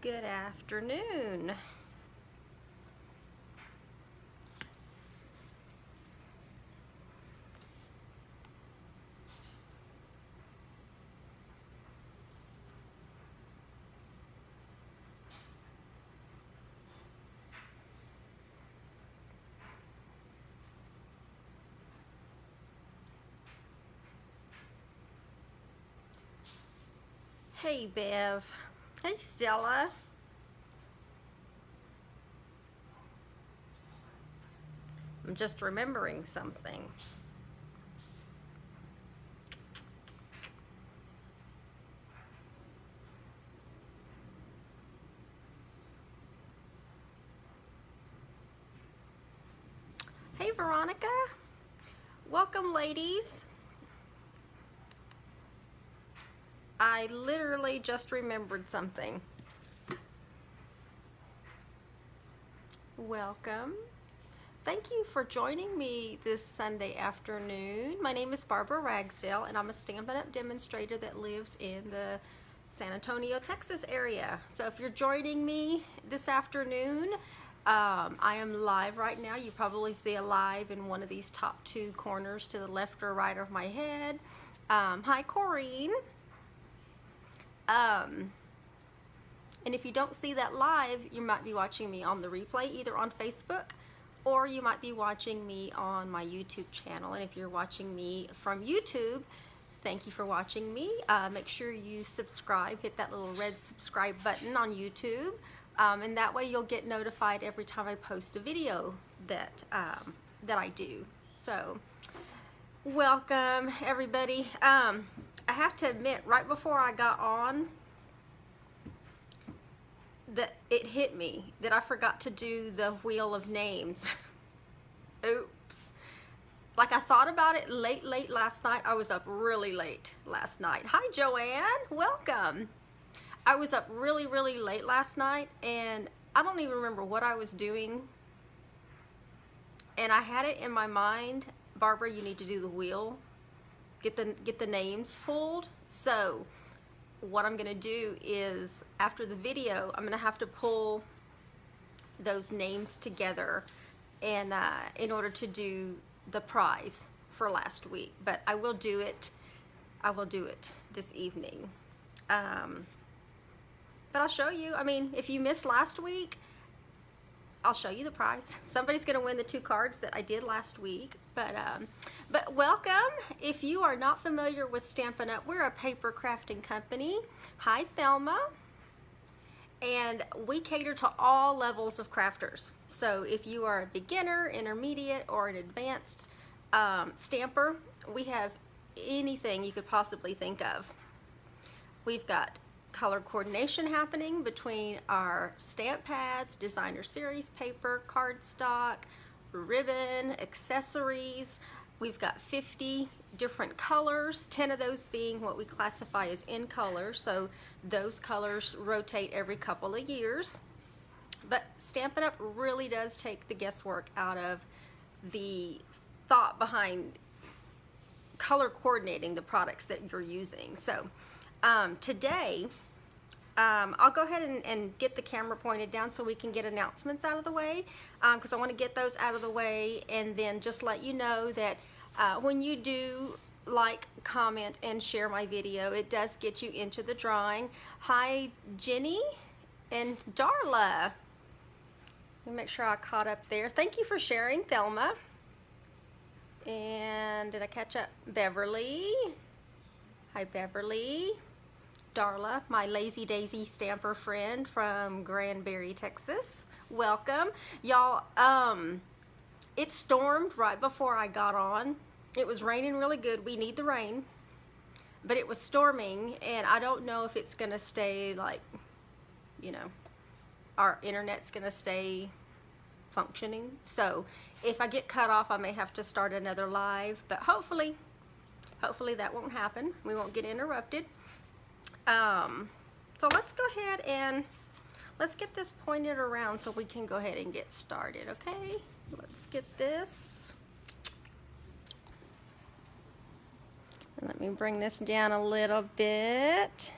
Good afternoon. Hey, Bev. Hey, Stella. I'm just remembering something. Hey, Veronica. Welcome, ladies. I literally just remembered something. Welcome. Thank you for joining me this Sunday afternoon. My name is Barbara Ragsdale, and I'm a Stampin' Up! Demonstrator that lives in the San Antonio, Texas area. So if you're joining me this afternoon, I am live right now. You probably see a live in one of these top two corners to the left or right of my head. Hi, Corrine. And if you don't see that live, you might be watching me on the replay, either on Facebook, or you might be watching me on my YouTube channel. And if you're watching me from YouTube, thank you for watching me. Make sure you subscribe, hit that little red subscribe button on YouTube, and that way you'll get notified every time I post a video that I do. So, welcome everybody. I have to admit, right before I got on, that it hit me that I forgot to do the wheel of names. Oops. Like, I thought about it late last night. I was up really late last night. Hi, Joanne. Welcome. I was up really late last night, and I don't even remember what I was doing. And I had it in my mind, Barbara, you need to do the wheel. Get the names pulled. So what I'm gonna do is, after the video, I'm gonna have to pull those names together and in order to do the prize for last week. But I will do it this evening. But I'll show you. I mean, if you missed last week, I'll show you the prize. Somebody's gonna win the 2 cards that I did last week. But welcome. If you are not familiar with Stampin' Up!, we're a paper crafting company. Hi, Thelma. And we cater to all levels of crafters. So if you are a beginner, intermediate, or an advanced stamper, we have anything you could possibly think of. We've got color coordination happening between our stamp pads, designer series paper, cardstock, ribbon, accessories. We've got 50 different colors, 10 of those being what we classify as in color. So those colors rotate every couple of years. But Stampin' Up! Really does take the guesswork out of the thought behind color coordinating the products that you're using. So today, I'll go ahead and get the camera pointed down so we can get announcements out of the way, because I want to get those out of the way, and then just let you know that when you do like, comment, and share my video, it does get you into the drawing. Hi, Jenny and Darla. Let me make sure I caught up there. Thank you for sharing, Thelma. And did I catch up? Beverly. Hi, Beverly. Darla, my Lazy Daisy stamper friend from Granbury, Texas. Welcome. Y'all, it stormed right before I got on. It was raining really good. We need the rain. But it was storming, and I don't know if it's going to stay, like, you know, our internet's going to stay functioning. So if I get cut off, I may have to start another live. But hopefully that won't happen. We won't get interrupted. So let's go ahead and let's get this pointed around so we can go ahead and get started, okay? Let's get this. And let me bring this down a little bit.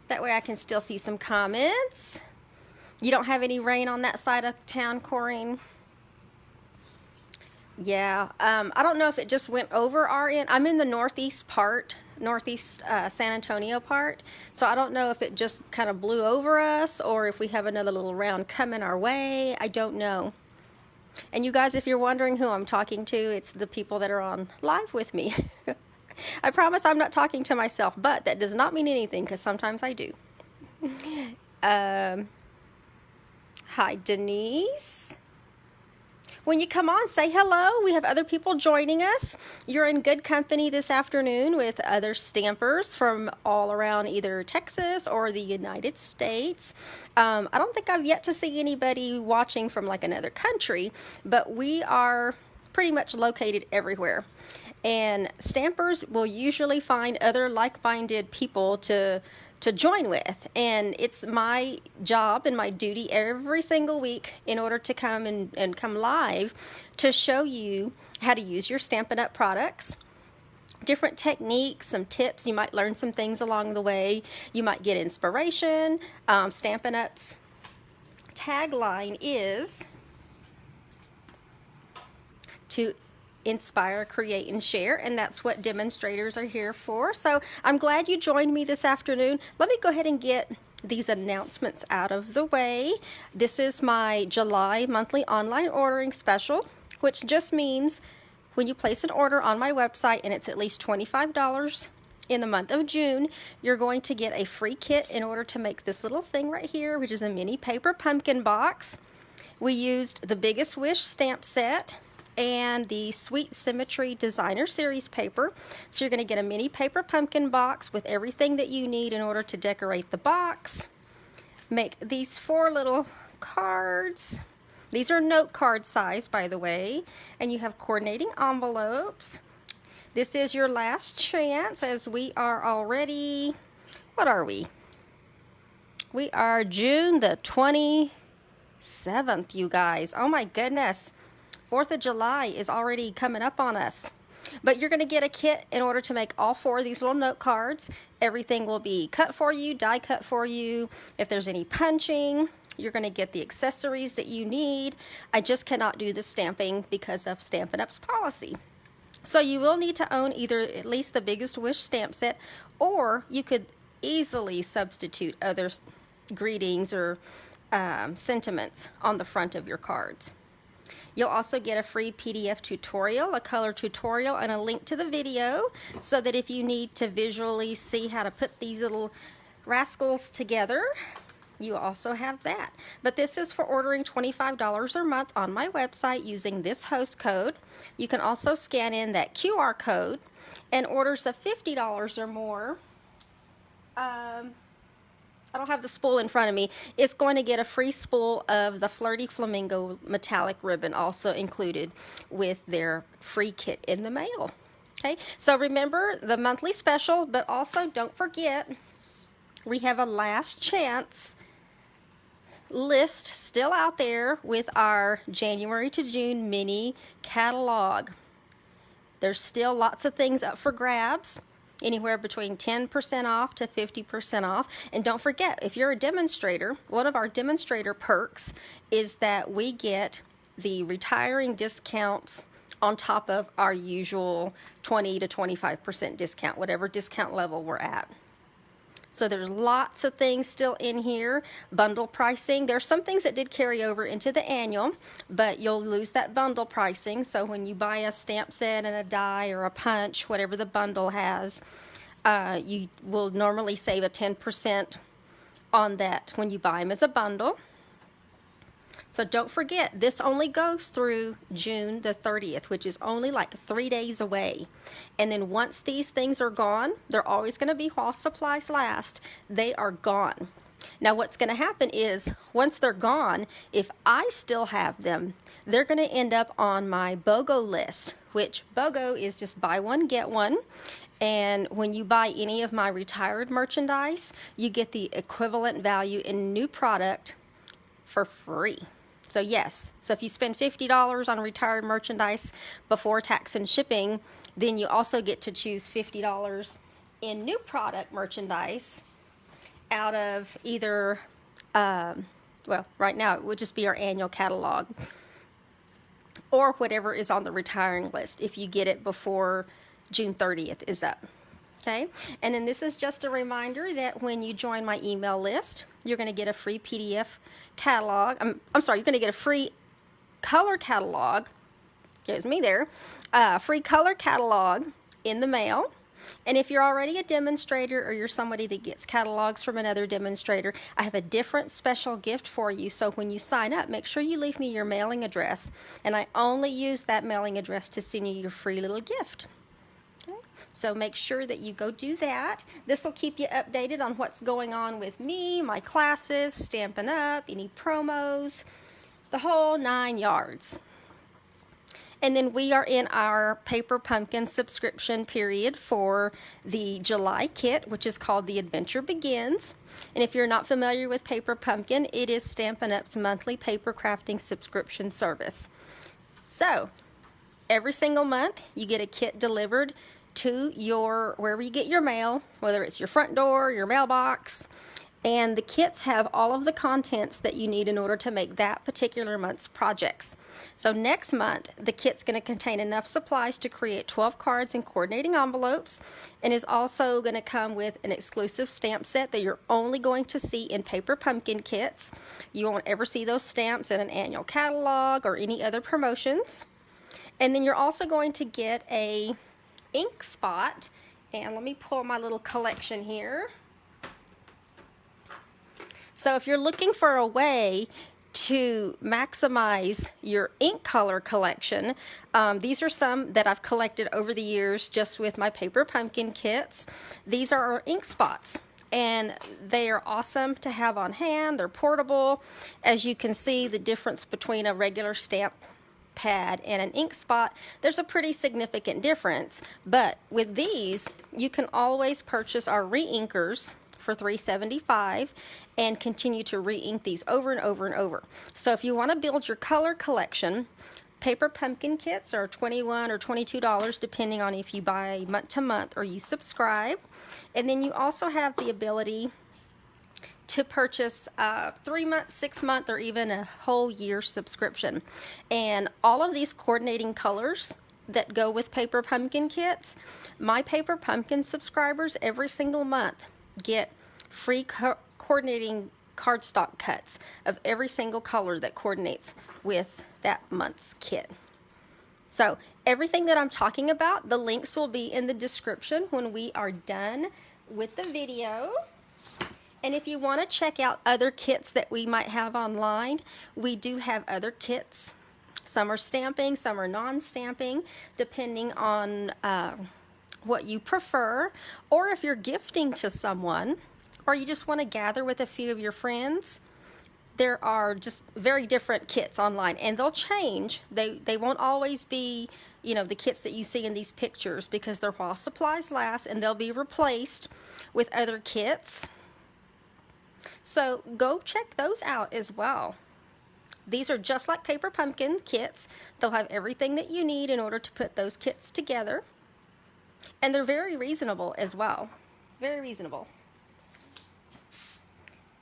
That way I can still see some comments. You don't have any rain on that side of town, Corinne? Yeah, I don't know if it just went over our end. I'm in the northeast part, northeast San Antonio part, so I don't know if it just kind of blew over us or if we have another little round coming our way. I don't know. And you guys, if you're wondering who I'm talking to, it's the people that are on live with me. I promise I'm not talking to myself, but that does not mean anything because sometimes I do. Hi, Denise. When you come on, say hello. We have other people joining us. You're in good company this afternoon with other stampers from all around either Texas or the United States. I don't think I've yet to see anybody watching from like another country, but we are pretty much located everywhere. And stampers will usually find other like-minded people to join with, and it's my job and my duty every single week in order to come and come live to show you how to use your Stampin' Up! Products, different techniques, some tips. You might learn some things along the way. You might get inspiration. Stampin' Up's tagline is to inspire, create, and share, and that's what demonstrators are here for. So I'm glad you joined me this afternoon. Let me go ahead and get these announcements out of the way. This is my July monthly online ordering special, which just means when you place an order on my website and it's at least $25 in the month of June, you're going to get a free kit in order to make this little thing right here, which is a mini paper pumpkin box. We used the Biggest Wish stamp set and the Sweet Symmetry Designer Series paper. So you're going to get a mini paper pumpkin box with everything that you need in order to decorate the box. Make these 4 little cards. These are note card size, by the way, and you have coordinating envelopes. This is your last chance as we are already, what are we? We are June the 27th, you guys. Oh my goodness. 4th of July is already coming up on us. But you're going to get a kit in order to make all 4 of these little note cards. Everything will be cut for you, die cut for you. If there's any punching, you're going to get the accessories that you need. I just cannot do the stamping because of Stampin' Up's policy. So you will need to own either at least the Biggest Wish stamp set, or you could easily substitute other greetings or sentiments on the front of your cards. You'll also get a free PDF tutorial, a color tutorial, and a link to the video so that if you need to visually see how to put these little rascals together, you also have that. But this is for ordering $25 a month on my website using this host code. You can also scan in that QR code, and orders of $50 or more, I don't have the spool in front of me, is going to get a free spool of the Flirty Flamingo metallic ribbon also included with their free kit in the mail. Okay, so remember the monthly special, but also don't forget we have a last chance list still out there with our January to June mini catalog. There's still lots of things up for grabs, anywhere between 10% off to 50% off. And don't forget, if you're a demonstrator, one of our demonstrator perks is that we get the retiring discounts on top of our usual 20 to 25% discount, whatever discount level we're at. So there's lots of things still in here. Bundle pricing. There's some things that did carry over into the annual, but you'll lose that bundle pricing. So when you buy a stamp set and a die or a punch, whatever the bundle has, you will normally save a 10% on that when you buy them as a bundle. So don't forget, this only goes through June the 30th, which is only like 3 days away. And then once these things are gone, they're always going to be while supplies last, they are gone. Now what's going to happen is, once they're gone, if I still have them, they're going to end up on my BOGO list, which BOGO is just buy one, get one. And when you buy any of my retired merchandise, you get the equivalent value in new product for free. So yes, so if you spend $50 on retired merchandise before tax and shipping, then you also get to choose $50 in new product merchandise out of either, well, right now it would just be our annual catalog, or whatever is on the retiring list if you get it before June 30th is up. Okay, and then this is just a reminder that when you join my email list, you're going to get a free PDF catalog. I'm sorry, you're going to get a free color catalog. Excuse me there. Free color catalog in the mail. And if you're already a demonstrator or you're somebody that gets catalogs from another demonstrator, I have a different special gift for you. So when you sign up, make sure you leave me your mailing address. And I only use that mailing address to send you your free little gift. Okay? So make sure that you go do that. This will keep you updated on what's going on with me, my classes, Stampin' Up, any promos, the whole 9 yards. And then we are in our Paper Pumpkin subscription period for the July kit, which is called The Adventure Begins. And if you're not familiar with Paper Pumpkin, it is Stampin' Up's monthly paper crafting subscription service. So, every single month, you get a kit delivered to wherever you get your mail, whether it's your front door, your mailbox. And the kits have all of the contents that you need in order to make that particular month's projects. So next month, the kit's going to contain enough supplies to create 12 cards and coordinating envelopes, and is also going to come with an exclusive stamp set that you're only going to see in Paper Pumpkin kits. You won't ever see those stamps in an annual catalog or any other promotions. And then you're also going to get a ink spot, and let me pull my little collection here. So if you're looking for a way to maximize your ink color collection, these are some that I've collected over the years just with my Paper Pumpkin kits. These are our ink spots, and they are awesome to have on hand. They're portable. As you can see, the difference between a regular stamp pad and an ink spot, there's a pretty significant difference. But with these, you can always purchase our re-inkers for $3.75 and continue to re-ink these over and over and over. So if you want to build your color collection, Paper Pumpkin kits are $21 or $22 depending on if you buy month to month or you subscribe. And then you also have the ability to purchase a 3-month, 6-month, or even a whole year subscription. And all of these coordinating colors that go with Paper Pumpkin kits, my Paper Pumpkin subscribers every single month get free coordinating cardstock cuts of every single color that coordinates with that month's kit. So everything that I'm talking about, the links will be in the description when we are done with the video. And if you want to check out other kits that we might have online, we do have other kits. Some are stamping, some are non-stamping, depending on what you prefer, or if you're gifting to someone, or you just want to gather with a few of your friends. There are just very different kits online, and they'll change. They won't always be, the kits that you see in these pictures, because they're while supplies last, and they'll be replaced with other kits. So go check those out as well. These are just like Paper Pumpkin kits. They'll have everything that you need in order to put those kits together. And they're very reasonable as well. Very reasonable.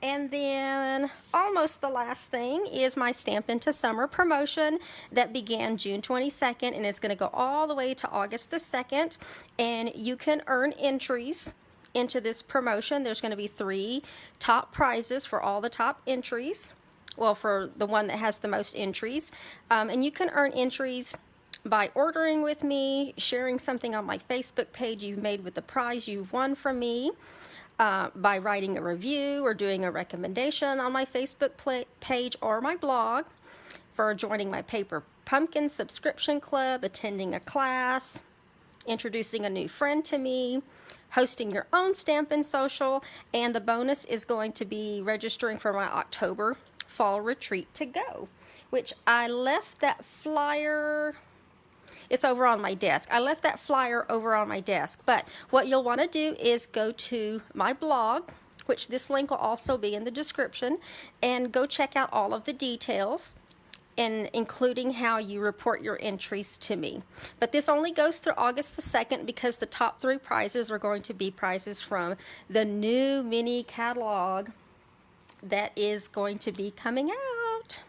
And then almost the last thing is my Stampin' to Summer promotion that began June 22nd, and it's going to go all the way to August the 2nd. And you can earn entries into this promotion. There's going to be 3 top prizes for all the top entries. Well, for the one that has the most entries. And you can earn entries by ordering with me, sharing something on my Facebook page you've made with the prize you've won from me, by writing a review or doing a recommendation on my Facebook page or my blog, for joining my Paper Pumpkin subscription club, attending a class, introducing a new friend to me, hosting your own Stampin' Social, and the bonus is going to be registering for my October fall retreat to go, which I left that flyer. It's over on my desk. I left that flyer over on my desk, but what you'll want to do is go to my blog, which this link will also be in the description, and go check out all of the details. and including how you report your entries to me. But this only goes through August the 2nd because the top 3 prizes are going to be prizes from the new mini catalog that is going to be coming out.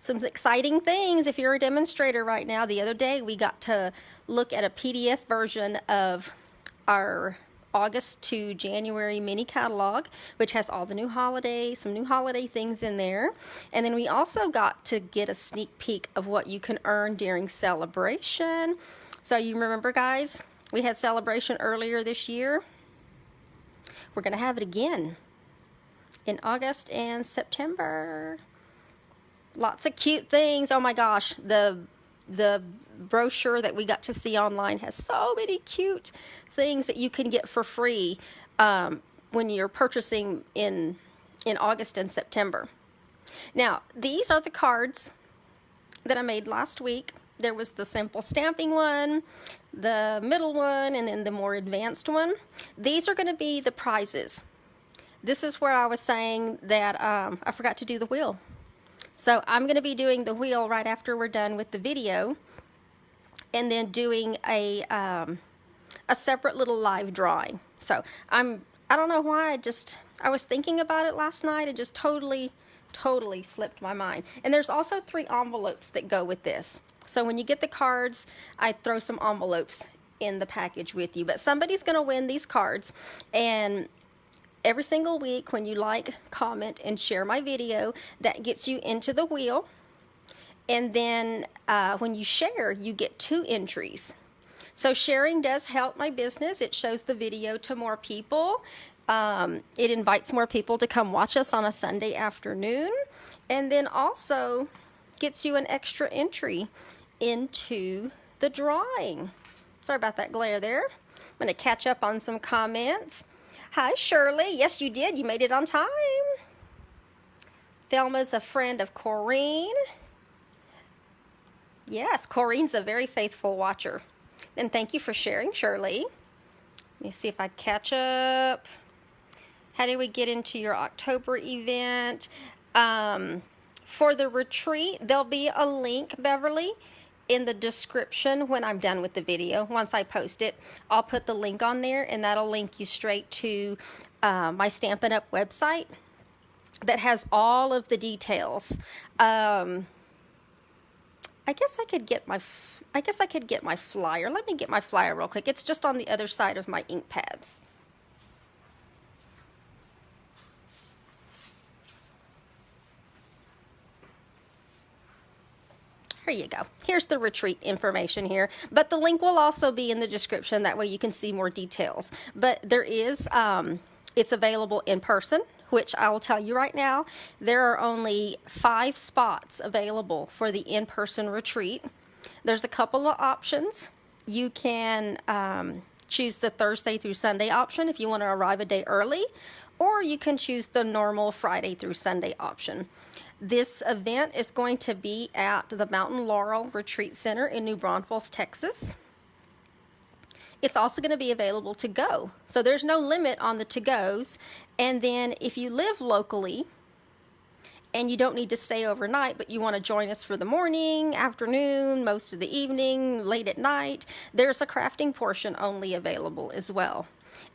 Some exciting things if you're a demonstrator right now. The other day we got to look at a PDF version of our August to January mini catalog, which has all the new holidays, some new holiday things in there. And then we also got to get a sneak peek of what you can earn during celebration. So you remember, guys, we had celebration earlier this year. We're going to have it again in August and September. Lots of cute things. Oh my gosh, the brochure that we got to see online has so many cute things that you can get for free when you're purchasing in August and September. Now, these are the cards that I made last week. There was the simple stamping one, the middle one, and then the more advanced one. These are going to be the prizes. This is where I was saying that I forgot to do the wheel. So I'm going to be doing the wheel right after we're done with the video, and then doing a separate little live drawing. So I don't know why, I was thinking about it last night and just totally slipped my mind. And there's also 3 envelopes that go with this. So when you get the cards, I throw some envelopes in the package with you. But somebody's going to win these cards, and every single week when you like, comment, and share my video, that gets you into the wheel. And then when you share, you get 2 entries. So sharing does help my business. It shows the video to more people. It invites more people to come watch us on a Sunday afternoon. And then also gets you an extra entry into the drawing. Sorry about that glare there. I'm going to catch up on some comments. Hi, Shirley. Yes, you did. You made it on time. Thelma's a friend of Corrine. Yes, Corrine's a very faithful watcher. And thank you for sharing, Shirley. Let me see if I catch up. How do we get into your October event? For the retreat, there'll be a link, Beverly, in the description when I'm done with the video. Once I post it, I'll put the link on there, and that'll link you straight to my StampinUp website that has all of the details. I guess I could get my flyer. Let me get my flyer real quick. It's just on the other side of my ink pads. There you go. Here's the retreat information here, but the link will also be in the description. That way you can see more details. But there is, it's available in person, which I will tell you right now, there are only 5 spots available for the in-person retreat. There's a couple of options. You can choose the Thursday through Sunday option if you want to arrive a day early, or you can choose the normal Friday through Sunday option. This event is going to be at the Mountain Laurel Retreat Center in New Braunfels, Texas. It's also going to be available to go. So there's no limit on the to-goes. And then if you live locally and you don't need to stay overnight, but you want to join us for the morning, afternoon, most of the evening, late at night, there's a crafting portion only available as well.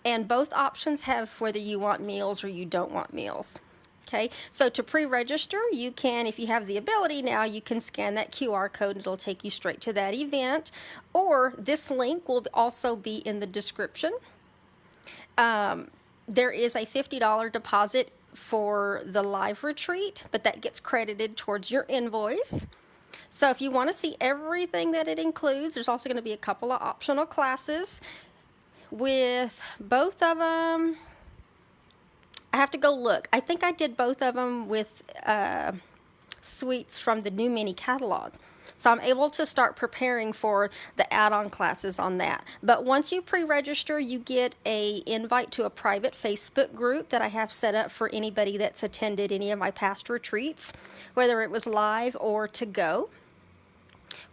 And both options have whether you want meals or you don't want meals. Okay, so to pre-register, you can, if you have the ability now, you can scan that QR code and it'll take you straight to that event. Or this link will also be in the description. There is a $50 deposit for the live retreat, but that gets credited towards your invoice. So if you want to see everything that it includes, there's also going to be a couple of optional classes. With both of them, I have to go look. I think I did both of them with suites from the new mini catalog. So I'm able to start preparing for the add-on classes on that. But once you pre-register, you get an invite to a private Facebook group that I have set up for anybody that's attended any of my past retreats, whether it was live or to go,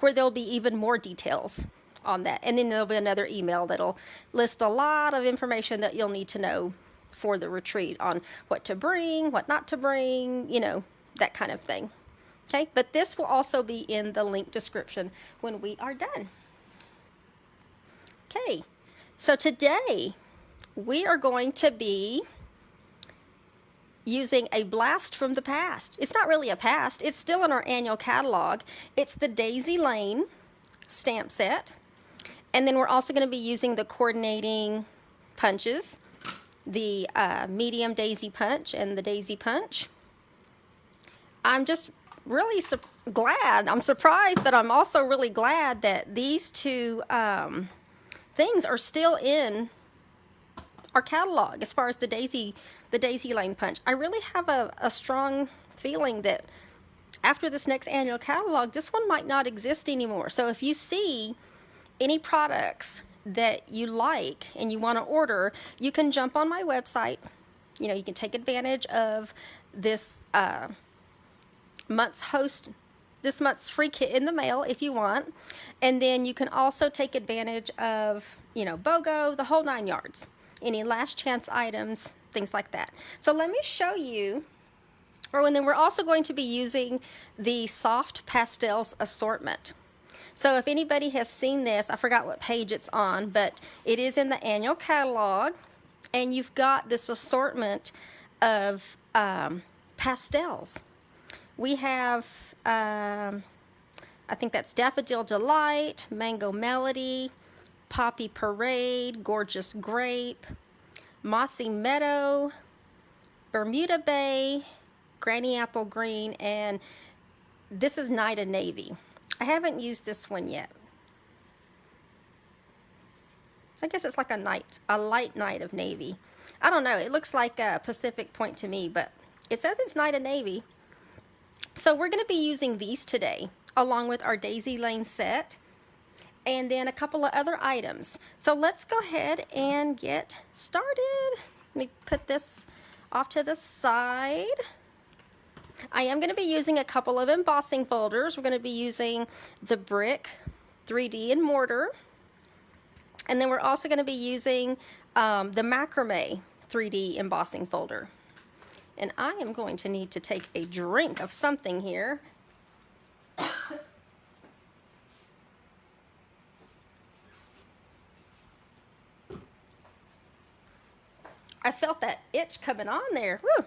where there'll be even more details on that. And then there'll be another email that'll list a lot of information that you'll need to know for the retreat on what to bring, what not to bring, you know, that kind of thing. Okay, but this will also be in the link description when we are done. Okay, so today we are going to be using a blast from the past. It's not really a past, it's still in our annual catalog. It's the Daisy Lane stamp set. And then we're also going to be using the coordinating punches, the medium daisy punch and the daisy punch. I'm just really glad, I'm surprised, but I'm also really glad that these two things are still in our catalog as far as the Daisy Lane punch. I really have a strong feeling that after this next annual catalog, this one might not exist anymore. So if you see any products that you like and you want to order, you can jump on my website. You know, you can take advantage of this month's free kit in the mail if you want. And then you can also take advantage of, you know, BOGO, the whole 9 yards. Any last chance items, things like that. So let me show you. And then we're also going to be using the Soft Pastels Assortment. So if anybody has seen this, I forgot what page it's on, but it is in the annual catalog, and you've got this assortment of pastels. We have, I think that's Daffodil Delight, Mango Melody, Poppy Parade, Gorgeous Grape, Mossy Meadow, Bermuda Bay, Granny Apple Green, and this is Night of Navy. I haven't used this one yet. I guess it's like a light night of navy. I don't know, it looks like a Pacific Point to me, but it says it's Night of Navy. So we're going to be using these today, along with our Daisy Lane set, and then a couple of other items. So let's go ahead and get started. Let me put this off to the side. I am going to be using a couple of embossing folders. We're going to be using the Brick 3D and Mortar. And then we're also going to be using the Macrame 3D embossing folder. And I am going to need to take a drink of something here. I felt that itch coming on there. Woo!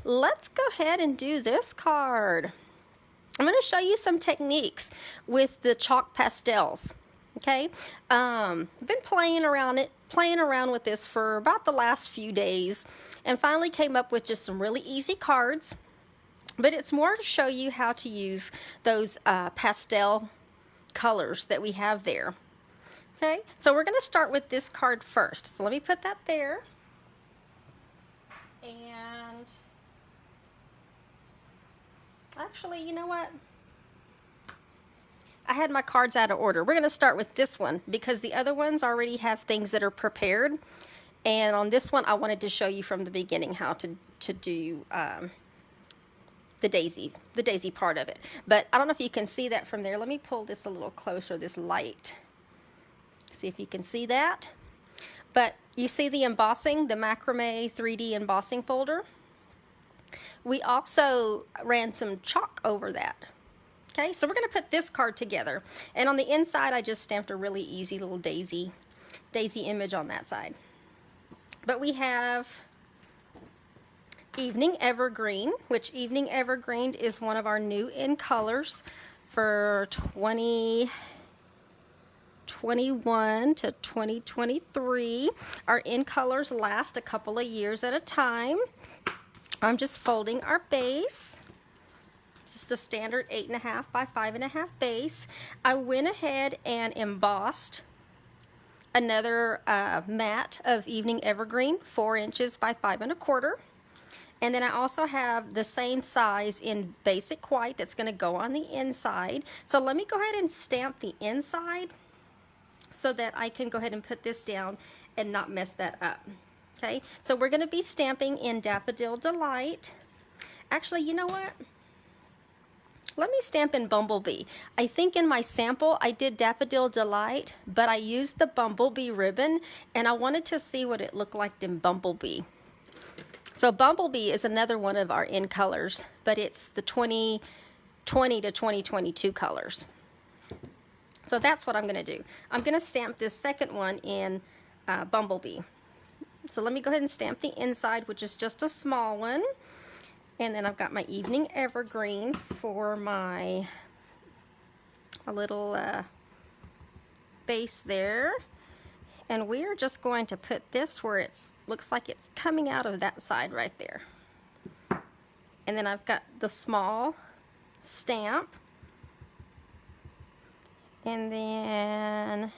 Let's go ahead and do this card. I'm going to show you some techniques with the chalk pastels. Okay, I've been playing around with this for about the last few days, and finally came up with just some really easy cards. But it's more to show you how to use those pastel colors that we have there. Okay, so we're going to start with this card first. So let me put that there. And actually, you know what? I had my cards out of order. We're going to start with this one because the other ones already have things that are prepared. And on this one, I wanted to show you from the beginning how to do the daisy part of it. But I don't know if you can see that from there. Let me pull this a little closer, this light. See if you can see that. But you see the embossing, the Macrame 3D embossing folder. We also ran some chalk over that. Okay, so we're going to put this card together. And on the inside, I just stamped a really easy little daisy image on that side. But we have Evening Evergreen, which Evening Evergreen is one of our new in colors for 2021 to 2023. Our in colors last a couple of years at a time. I'm just folding our base. Just a standard 8.5 by 5.5 base. I went ahead and embossed another mat of Evening Evergreen, 4 inches by 5 1/4. And then I also have the same size in basic white that's going to go on the inside. So let me go ahead and stamp the inside so that I can go ahead and put this down and not mess that up. Okay, so we're going to be stamping in Daffodil Delight. Actually, you know what? Let me stamp in Bumblebee. I think in my sample I did Daffodil Delight, but I used the Bumblebee ribbon and I wanted to see what it looked like in Bumblebee. So Bumblebee is another one of our in colors, but it's the 2020 to 2022 colors. So that's what I'm going to do. I'm going to stamp this second one in Bumblebee. So let me go ahead and stamp the inside, which is just a small one. And then I've got my Evening Evergreen for my little base there. And we are just going to put this where it looks like it's coming out of that side right there. And then I've got the small stamp. And then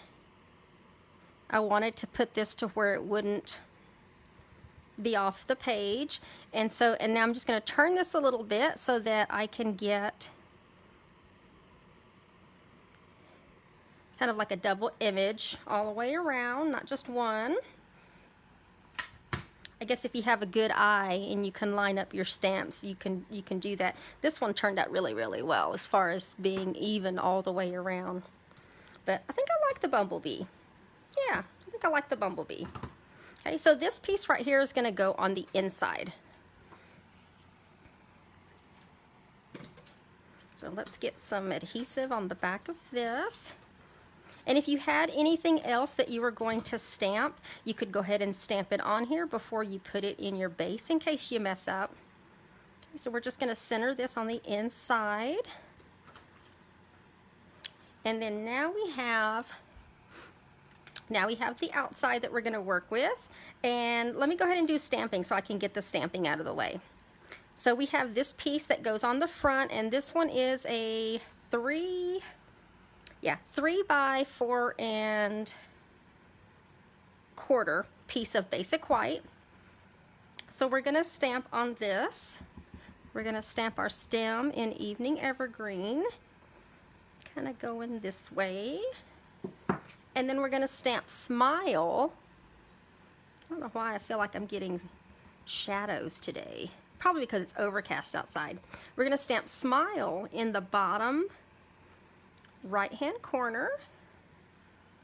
I wanted to put this to where it wouldn't be off the page. And now I'm just going to turn this a little bit so that I can get kind of like a double image all the way around, not just one. I guess if you have a good eye and you can line up your stamps, you can do that. This one turned out really, really well as far as being even all the way around. But I think I like the Bumblebee. Yeah, I think I like the Bumblebee. Okay, so this piece right here is going to go on the inside. So let's get some adhesive on the back of this. And if you had anything else that you were going to stamp, you could go ahead and stamp it on here before you put it in your base in case you mess up. Okay, so we're just going to center this on the inside. And then now we have the outside that we're going to work with. And let me go ahead and do stamping so I can get the stamping out of the way. So we have this piece that goes on the front, and this one is a 3 by 4 1/4 piece of basic white. So we're going to stamp on this. We're going to stamp our stem in Evening Evergreen, kind of going this way. And then we're going to stamp Smile. I don't know why I feel like I'm getting shadows today. Probably because it's overcast outside. We're going to stamp Smile in the bottom right-hand corner.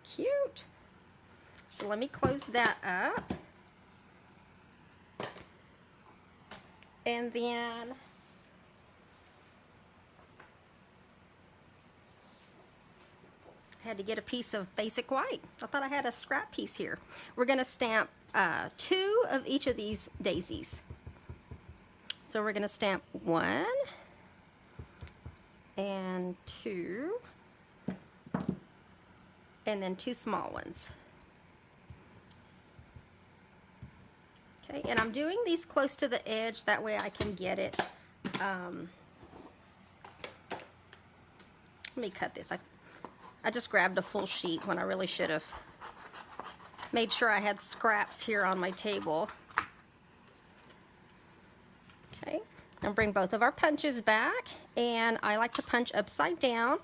Cute. So let me close that up. And then I had to get a piece of basic white. I thought I had a scrap piece here. We're going to stamp 2 of each of these daisies. So we're going to stamp 1 and 2 and then 2 small ones. Okay, and I'm doing these close to the edge, that way I can get it. Let me cut this. I just grabbed a full sheet when I really should have made sure I had scraps here on my table. Okay, and bring both of our punches back, and I like to punch upside down.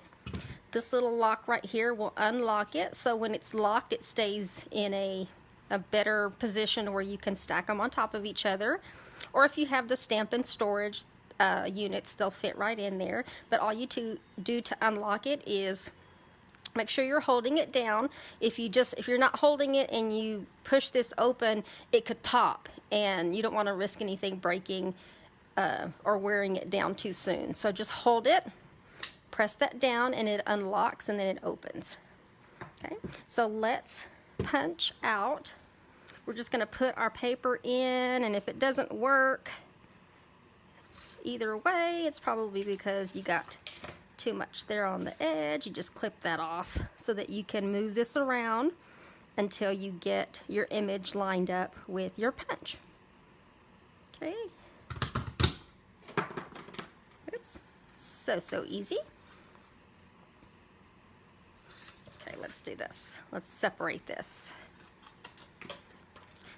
This little lock right here will unlock it, so when it's locked it stays in a better position where you can stack them on top of each other. Or if you have the Stampin' Storage units, they'll fit right in there. But all you do to unlock it is make sure you're holding it down. If you're not holding it and you push this open, it could pop, and you don't want to risk anything breaking or wearing it down too soon. So just hold it, press that down, and it unlocks, and then it opens. Okay, so let's punch out. We're just going to put our paper in, and if it doesn't work either way, it's probably because you got too much there on the edge. You just clip that off so that you can move this around until you get your image lined up with your punch. Okay. Oops. So easy. Okay, let's do this. Let's separate this.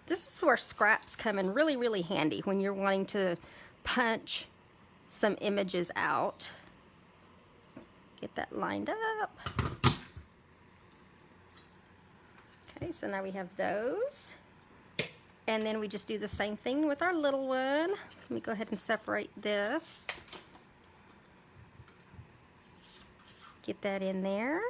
This is where scraps come in really, really handy when you're wanting to punch some images out. Get that lined up. Okay, so now we have those. And then we just do the same thing with our little one. Let me go ahead and separate this. Get that in there.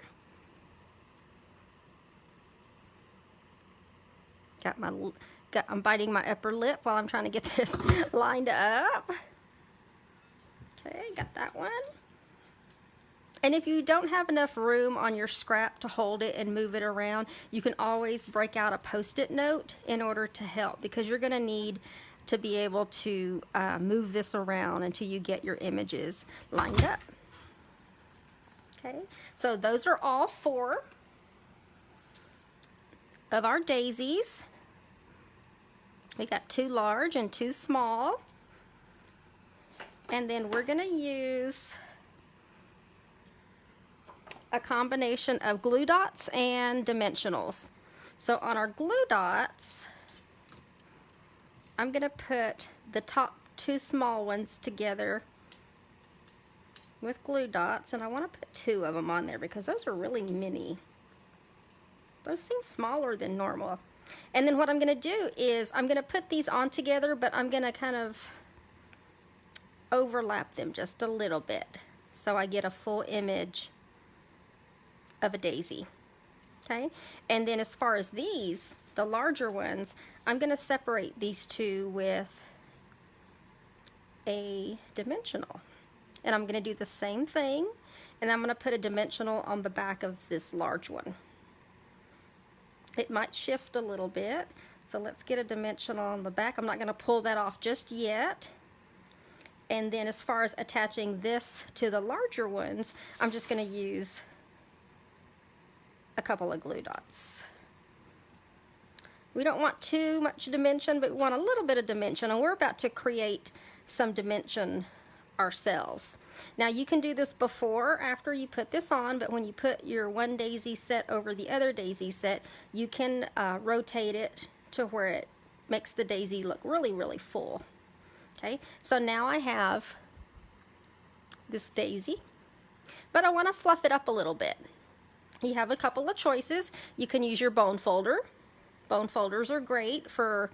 I'm biting my upper lip while I'm trying to get this lined up. Okay, got that one. And if you don't have enough room on your scrap to hold it and move it around, you can always break out a Post-it note in order to help, because you're going to need to be able to move this around until you get your images lined up. Okay, so those are all 4 of our daisies. We got 2 large and 2 small. And then we're going to use a combination of glue dots and dimensionals. So on our glue dots, I'm going to put the top 2 small ones together with glue dots, and I want to put 2 of them on there because those are really mini. Those seem smaller than normal. And then what I'm going to do is I'm going to put these on together, but I'm going to kind of overlap them just a little bit so I get a full image of a daisy. Okay, and then as far as these, the larger ones, I'm going to separate these 2 with a dimensional, and I'm going to do the same thing, and I'm going to put a dimensional on the back of this large one. It might shift a little bit, so let's get a dimensional on the back. I'm not going to pull that off just yet. And then as far as attaching this to the larger ones, I'm just going to use a couple of glue dots. We don't want too much dimension, but we want a little bit of dimension, and we're about to create some dimension ourselves. Now you can do this before or after you put this on, but when you put your one daisy set over the other daisy set, you can rotate it to where it makes the daisy look really, really full. Okay, so now I have this daisy, but I want to fluff it up a little bit. You have a couple of choices. You can use your bone folder. Bone folders are great for,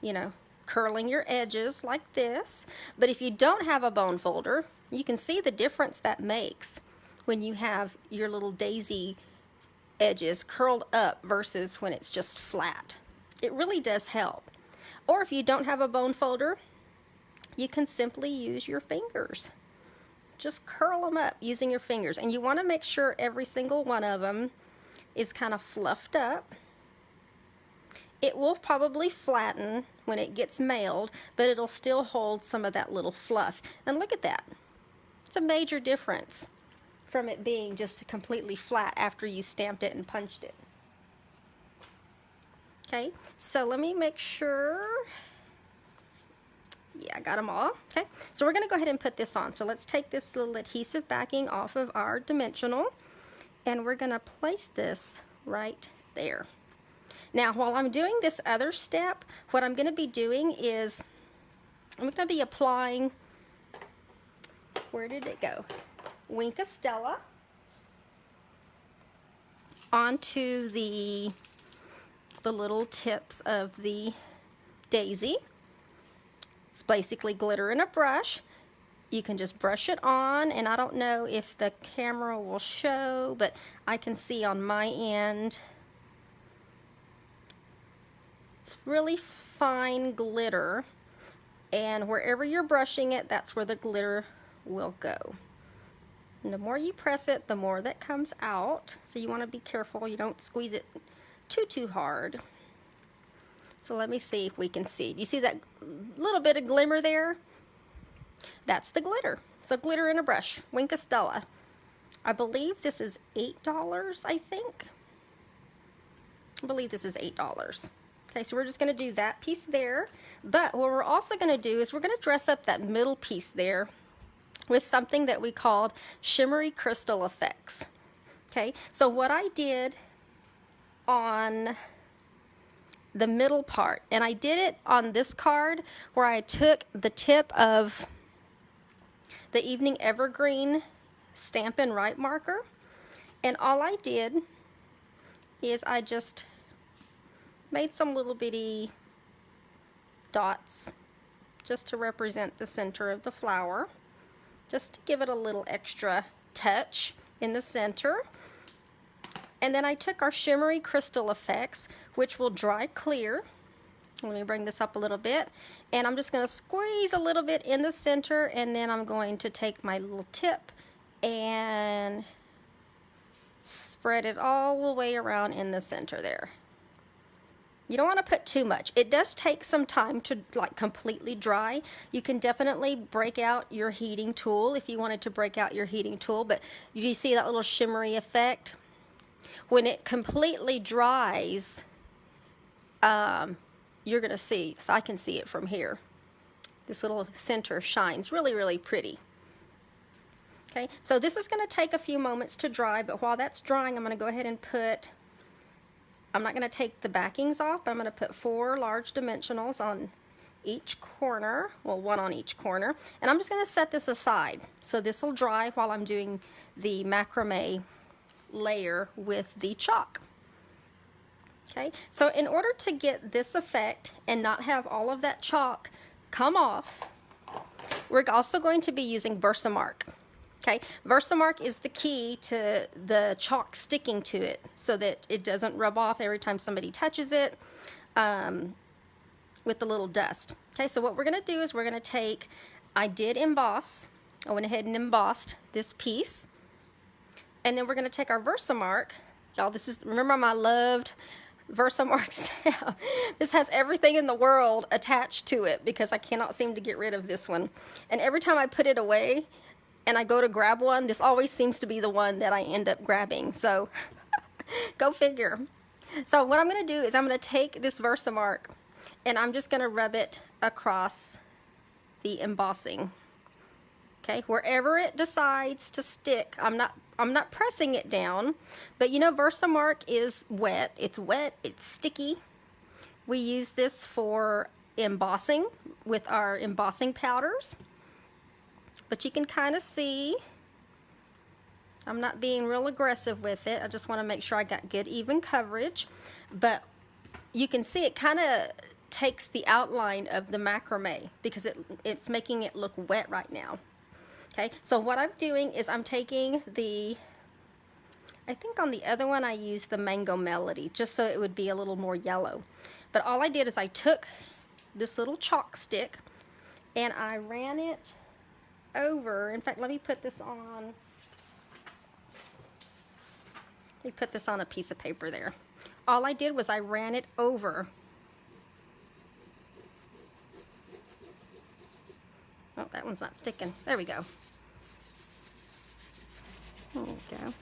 you know, curling your edges like this. But if you don't have a bone folder, you can see the difference that makes when you have your little daisy edges curled up versus when it's just flat. It really does help. Or if you don't have a bone folder, you can simply use your fingers. Just curl them up using your fingers, and you want to make sure every single one of them is kind of fluffed up. It will probably flatten when it gets mailed, but it'll still hold some of that little fluff. And look at that. It's a major difference from it being just completely flat after you stamped it and punched it. Okay, so let me make sure. Yeah, I got them all. Okay, so we're going to go ahead and put this on. So let's take this little adhesive backing off of our dimensional, and we're going to place this right there. Now, while I'm doing this other step, what I'm going to be doing is I'm going to be applying, where did it go? Wink Stella onto the little tips of the daisy. It's basically glitter in a brush. You can just brush it on, and I don't know if the camera will show, but I can see on my end it's really fine glitter, and wherever you're brushing it, that's where the glitter will go. And the more you press it, the more that comes out, so you want to be careful you don't squeeze it too hard. So let me see if we can see. Do you see that little bit of glimmer there? That's the glitter. So glitter in a brush, Wink Stella. I believe this is $8, I think. I believe this is $8. Okay, so we're just going to do that piece there. But what we're also going to do is we're going to dress up that middle piece there with something that we called shimmery crystal effects. Okay, so what I did on the middle part, and I did it on this card where I took the tip of the Evening Evergreen Stampin' Right marker, and all I did is I just made some little bitty dots just to represent the center of the flower, just to give it a little extra touch in the center. And then I took our shimmery crystal effects, which will dry clear. Let me bring this up a little bit. And I'm just going to squeeze a little bit in the center, and then I'm going to take my little tip and spread it all the way around in the center there. You don't want to put too much. It does take some time to like completely dry. You can definitely break out your heating tool if you wanted to break out your heating tool, but you see that little shimmery effect? When it completely dries, you're going to see, so I can see it from here. This little center shines really, really pretty. Okay, so this is going to take a few moments to dry, but while that's drying, I'm going to go ahead and put, I'm not going to take the backings off, but I'm going to put 4 large dimensionals on each corner, well, 1 on each corner, and I'm just going to set this aside. So this will dry while I'm doing the macrame layer with the chalk. Okay, so in order to get this effect and not have all of that chalk come off, we're also going to be using Versamark. Okay, Versamark is the key to the chalk sticking to it so that it doesn't rub off every time somebody touches it with the little dust. Okay, so what we're going to do is we're going to take, I did emboss, I went ahead and embossed this piece, and then we're going to take our Versamark. Y'all, this is, remember my loved Versamark stamp. This has everything in the world attached to it because I cannot seem to get rid of this one. And every time I put it away and I go to grab one, this always seems to be the one that I end up grabbing. So go figure. So what I'm going to do is I'm going to take this Versamark and I'm just going to rub it across the embossing. Okay, wherever it decides to stick, I'm not pressing it down, but you know Versamark is wet. It's wet, it's sticky. We use this for embossing with our embossing powders. But you can kind of see, I'm not being real aggressive with it. I just want to make sure I got good even coverage. But you can see it kind of takes the outline of the macrame because it's making it look wet right now. Okay, so what I'm doing is I'm taking the, I think on the other one I used the Mango Melody just so it would be a little more yellow. But all I did is I took this little chalk stick and I ran it over. In fact, let me put this on a piece of paper there. All I did was I ran it over. Oh, that one's not sticking. There we go. There we go.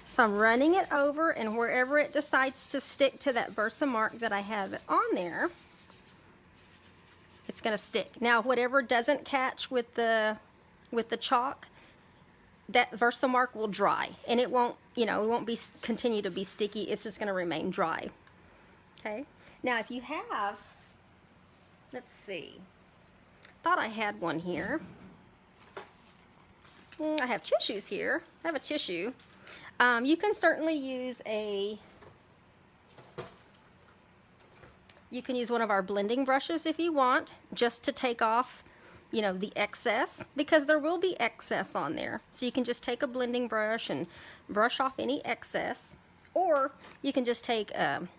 So I'm running it over, and wherever it decides to stick to that Versamark that I have it on there, it's going to stick. Now, whatever doesn't catch with the chalk, that Versamark will dry, and it won't, you know, it won't be continue to be sticky. It's just going to remain dry. Okay. Now, if you have, let's see. Thought I had one here. I have tissues here. I have a tissue. You can certainly use you can use one of our blending brushes if you want, just to take off, you know, the excess, because there will be excess on there. So you can just take a blending brush and brush off any excess, or you can just take a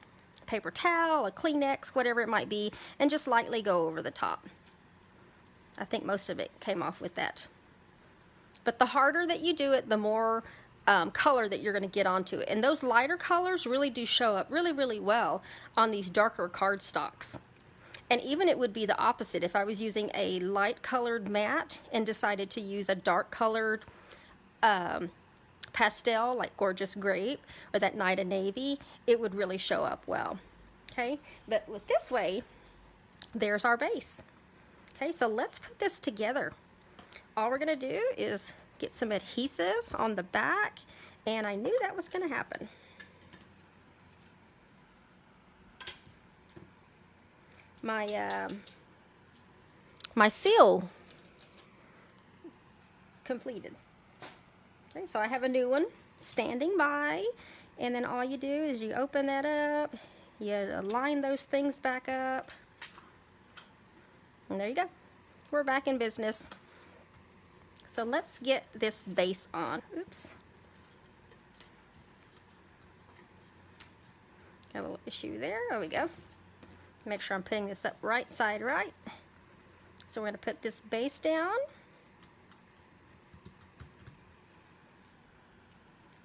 paper towel, a Kleenex, whatever it might be, and just lightly go over the top. I think most of it came off with that. But the harder that you do it, the more color that you're going to get onto it. And those lighter colors really do show up really, really well on these darker cardstocks. And even it would be the opposite. If I was using a light colored matte and decided to use a dark colored pastel, like Gorgeous Grape or that Night of Navy, it would really show up well. Okay, but with this way, there's our base. Okay, so let's put this together. All we're going to do is get some adhesive on the back, and I knew that was going to happen. My seal completed. Okay, so I have a new one standing by, and then all you do is you open that up, you align those things back up, and there you go. We're back in business. So let's get this base on. Oops. Got a little issue there. There we go. Make sure I'm putting this up right side right. So we're going to put this base down.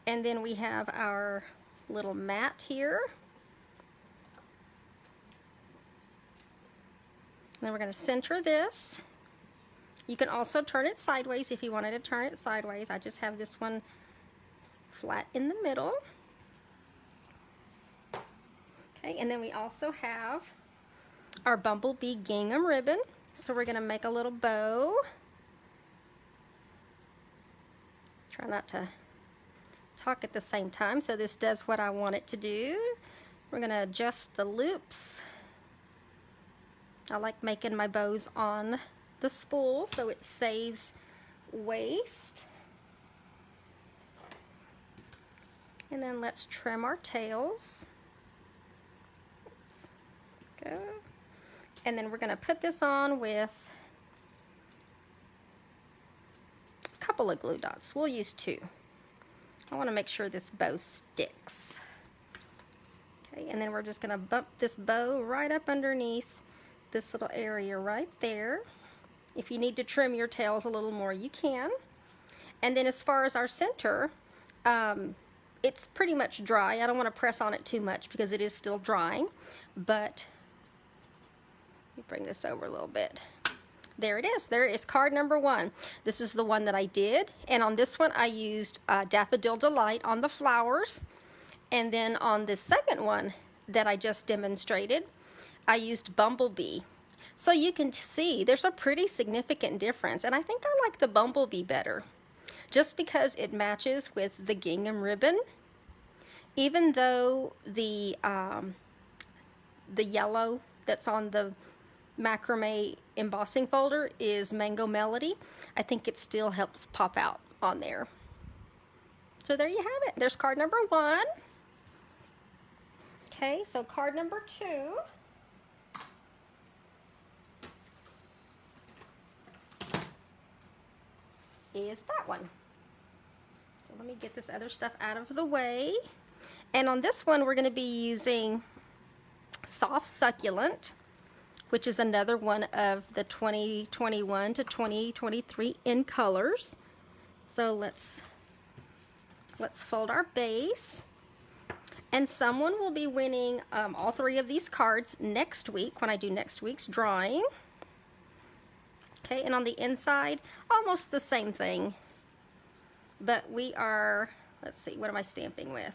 And then we have our little mat here. And then we're going to center this. You can also turn it sideways if you wanted to turn it sideways. I just have this one flat in the middle. Okay, and then we also have our bumblebee gingham ribbon. So we're going to make a little bow. Try not to talk at the same time, so this does what I want it to do. We're going to adjust the loops. I like making my bows on the spool so it saves waste. And then let's trim our tails. Go. And then we're going to put this on with a couple of glue dots. We'll use 2. I want to make sure this bow sticks. Okay, and then we're just going to bump this bow right up underneath this little area right there. If you need to trim your tails a little more, you can. And then as far as our center, it's pretty much dry. I don't want to press on it too much because it is still drying, but let me bring this over a little bit. There it is. There is card number 1. This is the one that I did. And on this one, I used Daffodil Delight on the flowers. And then on the second one that I just demonstrated, I used Bumblebee. So you can see there's a pretty significant difference. And I think I like the Bumblebee better, just because it matches with the gingham ribbon. Even though the yellow that's on the macrame embossing folder is Mango Melody, I think it still helps pop out on there. So there you have it. There's card number 1. Okay, so card number 2. Is that one. So let me get this other stuff out of the way. And on this one, we're going to be using Soft Succulent, which is another one of the 2021 to 2023 in colors. So let's fold our base. And someone will be winning all 3 of these cards next week when I do next week's drawing. Okay, and on the inside, almost the same thing. But we are, let's see, what am I stamping with?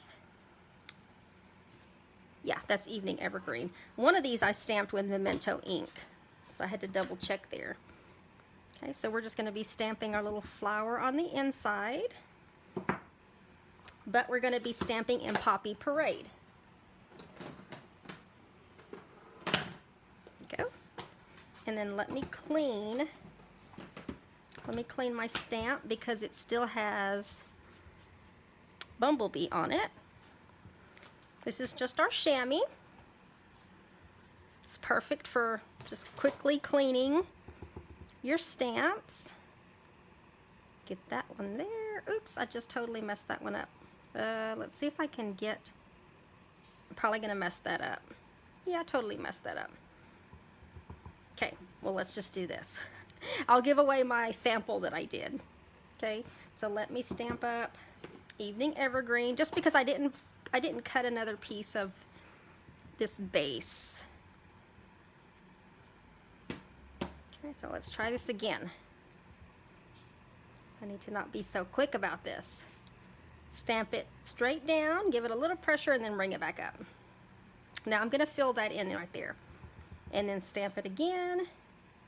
Yeah, that's Evening Evergreen. One of these I stamped with Memento ink, so I had to double check there. Okay, so we're just going to be stamping our little flower on the inside, but we're going to be stamping in Poppy Parade. Go. And then let me clean my stamp because it still has Bumblebee on it. This is just our chamois. It's perfect for just quickly cleaning your stamps. Get that one there. Oops, I just totally messed that one up. Let's see if I can get, I'm probably gonna mess that up. Yeah, I totally messed that up. Okay, well, let's just do this. I'll give away my sample that I did. Okay, so let me stamp up Evening Evergreen, just because I didn't cut another piece of this base. Okay, so let's try this again. I need to not be so quick about this. Stamp it straight down, give it a little pressure, and then bring it back up. Now I'm going to fill that in right there. And then stamp it again.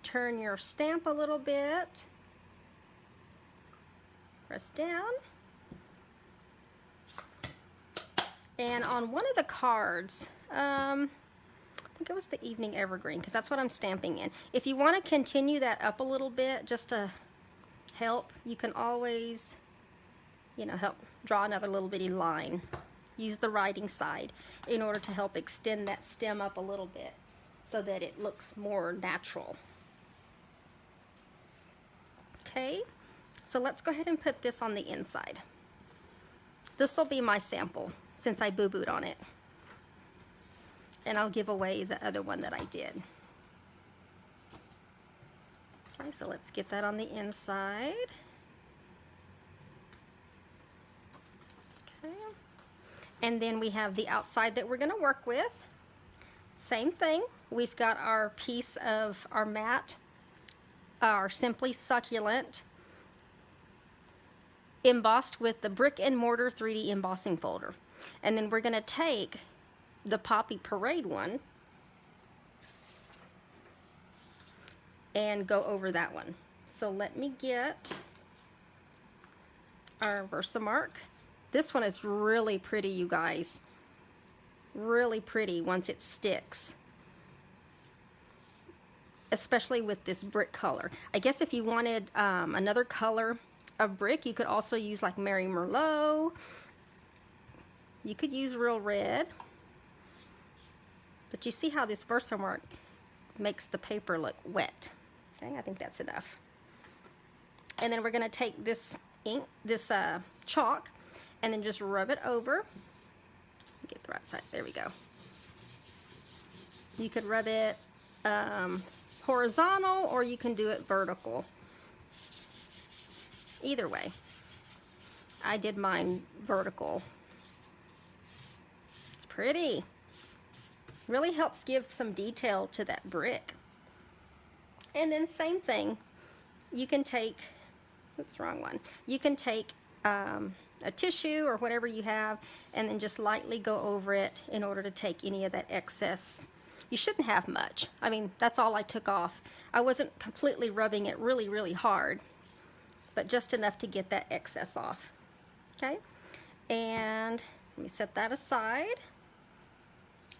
Turn your stamp a little bit. Press down. And on one of the cards, I think it was the Evening Evergreen, because that's what I'm stamping in. If you want to continue that up a little bit, just to help, you can always, help draw another little bitty line. Use the writing side in order to help extend that stem up a little bit so that it looks more natural. Okay, so let's go ahead and put this on the inside. This will be my sample, since I boo-booed on it. and I'll give away the other one that I did. Okay, so let's get that on the inside. Okay, and then we have the outside that we're going to work with. Same thing. We've got our piece of our matte, our Simply Succulent, embossed with the Brick and Mortar 3D embossing folder. And then we're going to take the Poppy Parade one and go over that one. So let me get our Versamark. This one is really pretty, you guys. Really pretty once it sticks. Especially with this brick color. I guess if you wanted another color of brick, you could also use like Mary Merlot. You could use real red. But you see how this Versamark makes the paper look wet. Okay, I think that's enough. And then we're going to take this ink, this chalk, and then just rub it over. Get the right side. There we go. You could rub it horizontal, or you can do it vertical. Either way. I did mine vertical. It's pretty. Really helps give some detail to that brick. And then same thing, you can take, oops, wrong one. You can take a tissue or whatever you have and then just lightly go over it in order to take any of that excess. You shouldn't have much. I mean, that's all I took off. I wasn't completely rubbing it really, really hard, but just enough to get that excess off. Okay, and let me set that aside.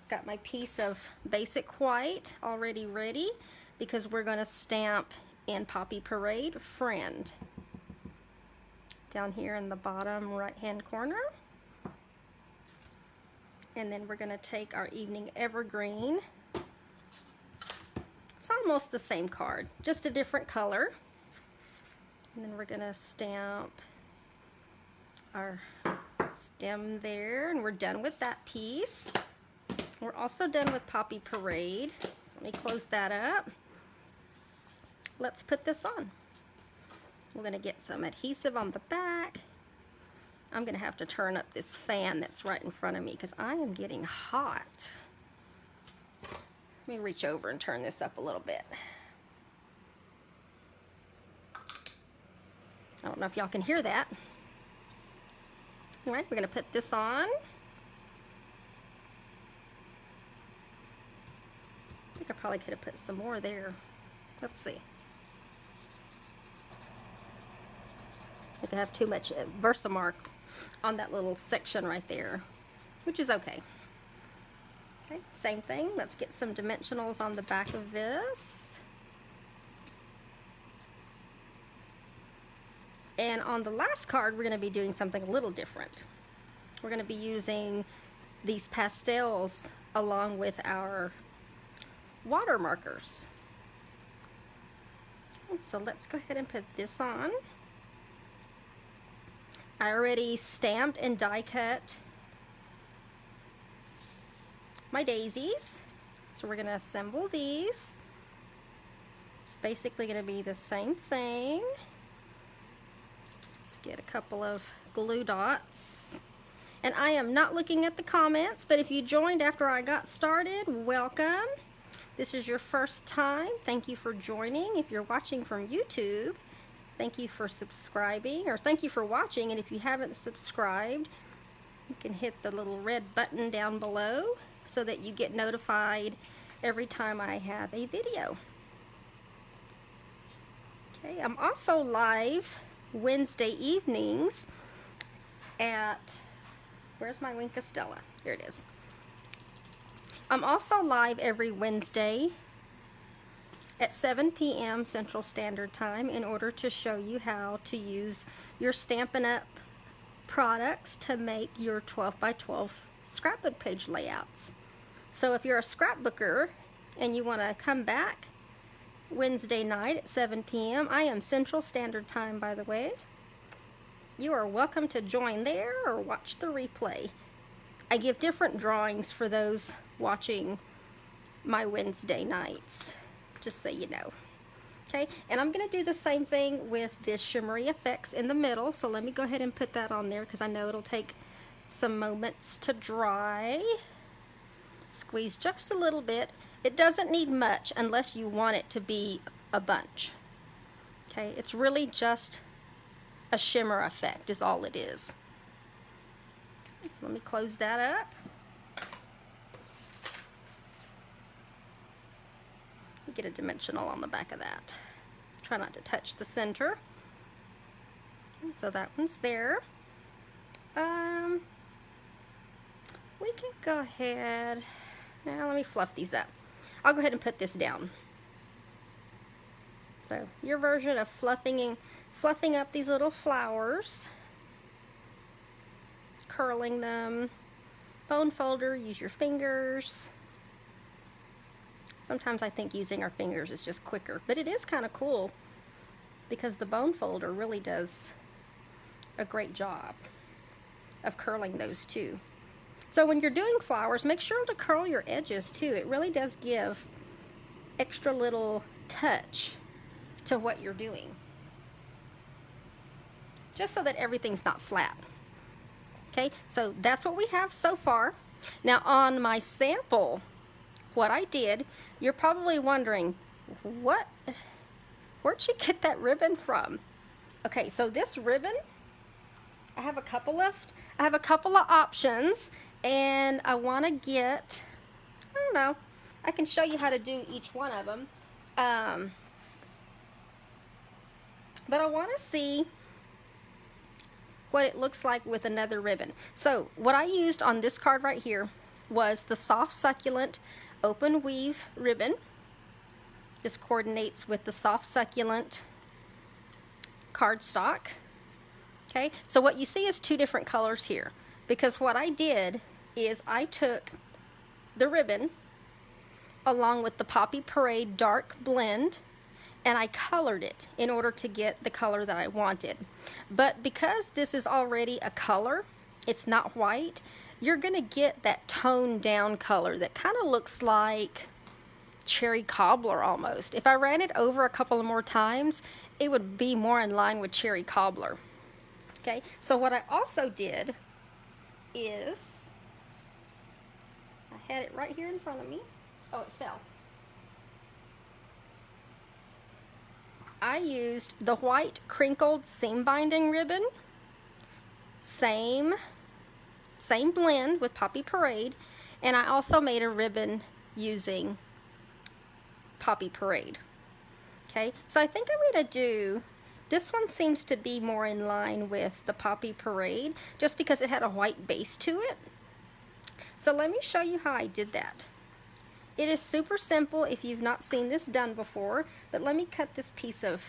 Got my piece of basic white already ready because we're going to stamp in Poppy Parade Friend down here in the bottom right hand corner. And then we're going to take our Evening Evergreen. It's almost the same card, just a different color. And then we're going to stamp our stem there, and we're done with that piece. We're also done with Poppy Parade. So let me close that up. Let's put this on. We're going to get some adhesive on the back. I'm going to have to turn up this fan that's right in front of me because I am getting hot. Let me reach over and turn this up a little bit. I don't know if y'all can hear that. All right, we're going to put this on. I think I probably could have put some more there. Let's see. I think I have too much Versamark on that little section right there, which is okay. Okay, same thing. Let's get some dimensionals on the back of this. And on the last card, we're going to be doing something a little different. We're going to be using these pastels along with our water markers. So let's go ahead and put this on. I already stamped and die cut my daisies. So we're going to assemble these. It's basically going to be the same thing. Let's get a couple of glue dots. And I am not looking at the comments, but if you joined after I got started, welcome. This is your first time. Thank you for joining. If you're watching from YouTube, thank you for subscribing, or thank you for watching. And if you haven't subscribed, you can hit the little red button down below so that you get notified every time I have a video. Okay, I'm also live Wednesday evenings at, where's my Wink of Stella? Here it is. I'm also live every Wednesday at 7 p.m. Central Standard Time in order to show you how to use your StampinUp products to make your 12 by 12 scrapbook page layouts. So if you're a scrapbooker and you want to come back Wednesday night at 7 p.m. I am Central Standard Time, by the way. You are welcome to join there or watch the replay. I give different drawings for those watching my Wednesday nights, just so you know. Okay, and I'm going to do the same thing with this shimmery effects in the middle, so let me go ahead and put that on there because I know it'll take some moments to dry. Squeeze just a little bit. It doesn't need much unless you want it to be a bunch. Okay, it's really just a shimmer effect is all it is. So let me close that up. Get a dimensional on the back of that. Try not to touch the center. And so that one's there. We can go ahead. Now let me fluff these up. I'll go ahead and put this down. So your version of fluffing up these little flowers, curling them. Bone folder, use your fingers. Sometimes I think using our fingers is just quicker, but it is kind of cool because the bone folder really does a great job of curling those too. So when you're doing flowers, make sure to curl your edges too. It really does give extra little touch to what you're doing, just so that everything's not flat. Okay, so that's what we have so far. Now on my sample, what I did, you're probably wondering, where'd she get that ribbon from? Okay, so this ribbon, I have a couple of options, and I want to get, I don't know, I can show you how to do each one of them, but I want to see what it looks like with another ribbon. So what I used on this card right here was the Soft Succulent Open Weave ribbon. This coordinates with the Soft Succulent cardstock. Okay, so what you see is two different colors here, because what I did is I took the ribbon along with the Poppy Parade dark blend and I colored it in order to get the color that I wanted. But because this is already a color, it's not white, you're gonna get that toned down color that kind of looks like cherry cobbler almost. If I ran it over a couple of more times, it would be more in line with cherry cobbler. Okay, so what I also did is, I had it right here in front of me. Oh, it fell. I used the white crinkled seam binding ribbon, same blend with Poppy Parade, and I also made a ribbon using Poppy Parade. Okay, so I think I'm going to do, this one seems to be more in line with the Poppy Parade just because it had a white base to it. So let me show you how I did that. It is super simple if you've not seen this done before, but let me cut this piece of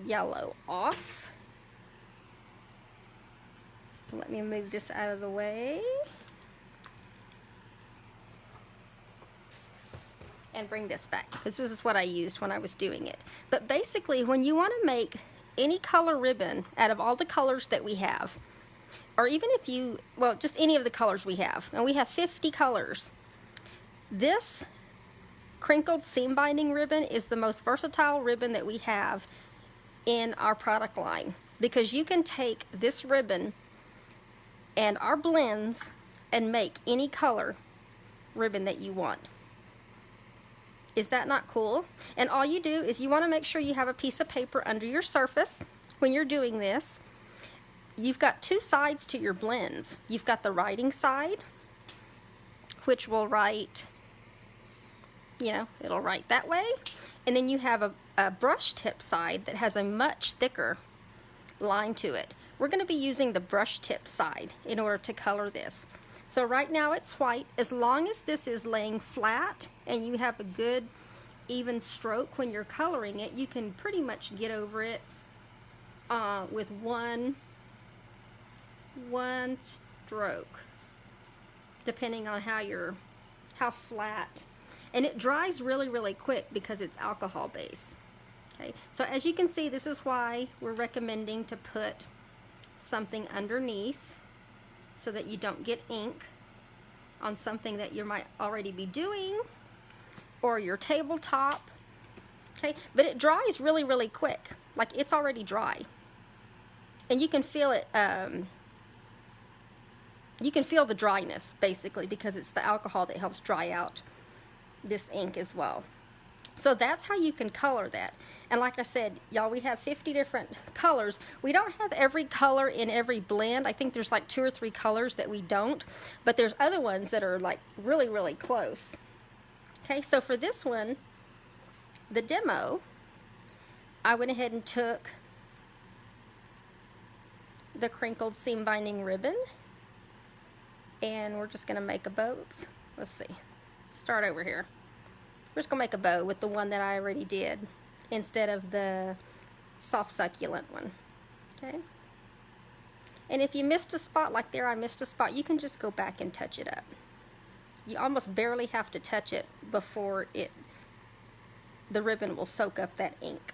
yellow off. Let me move this out of the way and bring this back, because this is what I used when I was doing it. But basically, when you want to make any color ribbon out of all the colors that we have, or even if you, well, just any of the colors we have, and we have 50 colors, this crinkled seam binding ribbon is the most versatile ribbon that we have in our product line, because you can take this ribbon and our blends and make any color ribbon that you want. Is that not cool? And all you do is you want to make sure you have a piece of paper under your surface when you're doing this. You've got two sides to your blends. You've got the writing side, which will write, you know, it'll write that way. And then you have a brush tip side that has a much thicker line to it. We're going to be using the brush tip side in order to color this. So right now it's white. As long as this is laying flat and you have a good even stroke when you're coloring it, you can pretty much get over it with one stroke, depending on how flat. And it dries really, really quick because it's alcohol base. Okay, so as you can see, this is why we're recommending to put something underneath so that you don't get ink on something that you might already be doing, or your tabletop. Okay, but it dries really, really quick. Like, it's already dry. And you can feel it, you can feel the dryness, basically, because it's the alcohol that helps dry out this ink as well. So that's how you can color that. And like I said, y'all, we have 50 different colors. We don't have every color in every blend. I think there's like 2 or 3 colors that we don't, but there's other ones that are like really, really close. Okay, so for this one, the demo, I went ahead and took the crinkled seam binding ribbon, and we're just going to make a bow. Oops, let's see. Start over here. We're just going to make a bow with the one that I already did instead of the soft succulent one. Okay? And if you missed a spot, like there I missed a spot, you can just go back and touch it up. You almost barely have to touch it before the ribbon will soak up that ink.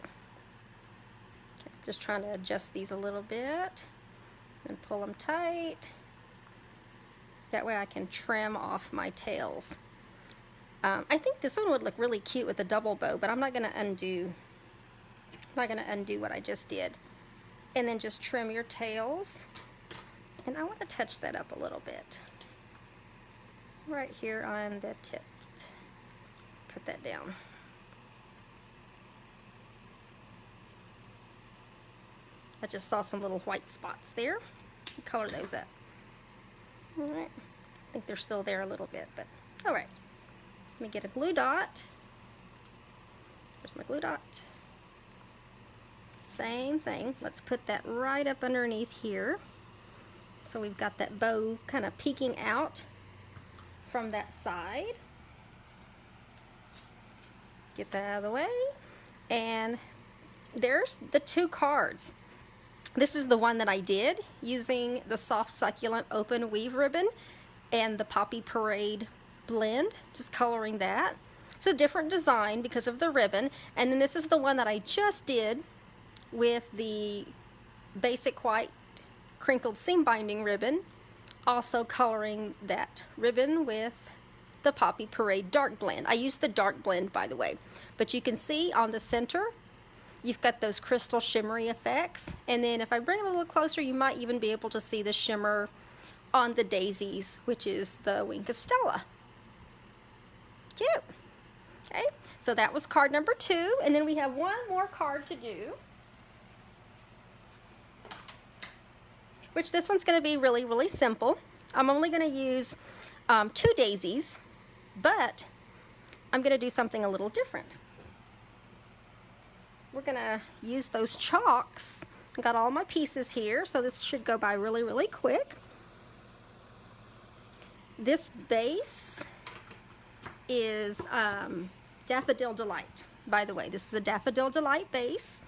Okay, just trying to adjust these a little bit and pull them tight. That way I can trim off my tails. I think this one would look really cute with a double bow, but I'm not going to undo what I just did. And then just trim your tails. And I want to touch that up a little bit. Right here on the tip. Put that down. I just saw some little white spots there. Color those up. Alright. I think they're still there a little bit, but alright. Let me get a glue dot. There's my glue dot. Same thing. Let's put that right up underneath here. So we've got that bow kind of peeking out from that side. Get that out of the way. And there's the 2 cards. This is the one that I did using the Soft Succulent Open Weave ribbon and the Poppy Parade blend, just coloring that. It's a different design because of the ribbon. And then this is the one that I just did with the basic white crinkled seam binding ribbon, also coloring that ribbon with the Poppy Parade dark blend. I used the dark blend, by the way, but you can see on the center you've got those crystal shimmery effects, and then if I bring it a little closer, you might even be able to see the shimmer on the daisies, which is the Wing Castella. Cute. Okay, so that was card number 2, and then we have one more card to do, which this one's going to be really, really simple. I'm only going to use 2 daisies, but I'm going to do something a little different. We're going to use those chalks. I've got all my pieces here, so this should go by really, really quick. This base is Daffodil Delight, by the way. This is a Daffodil Delight base.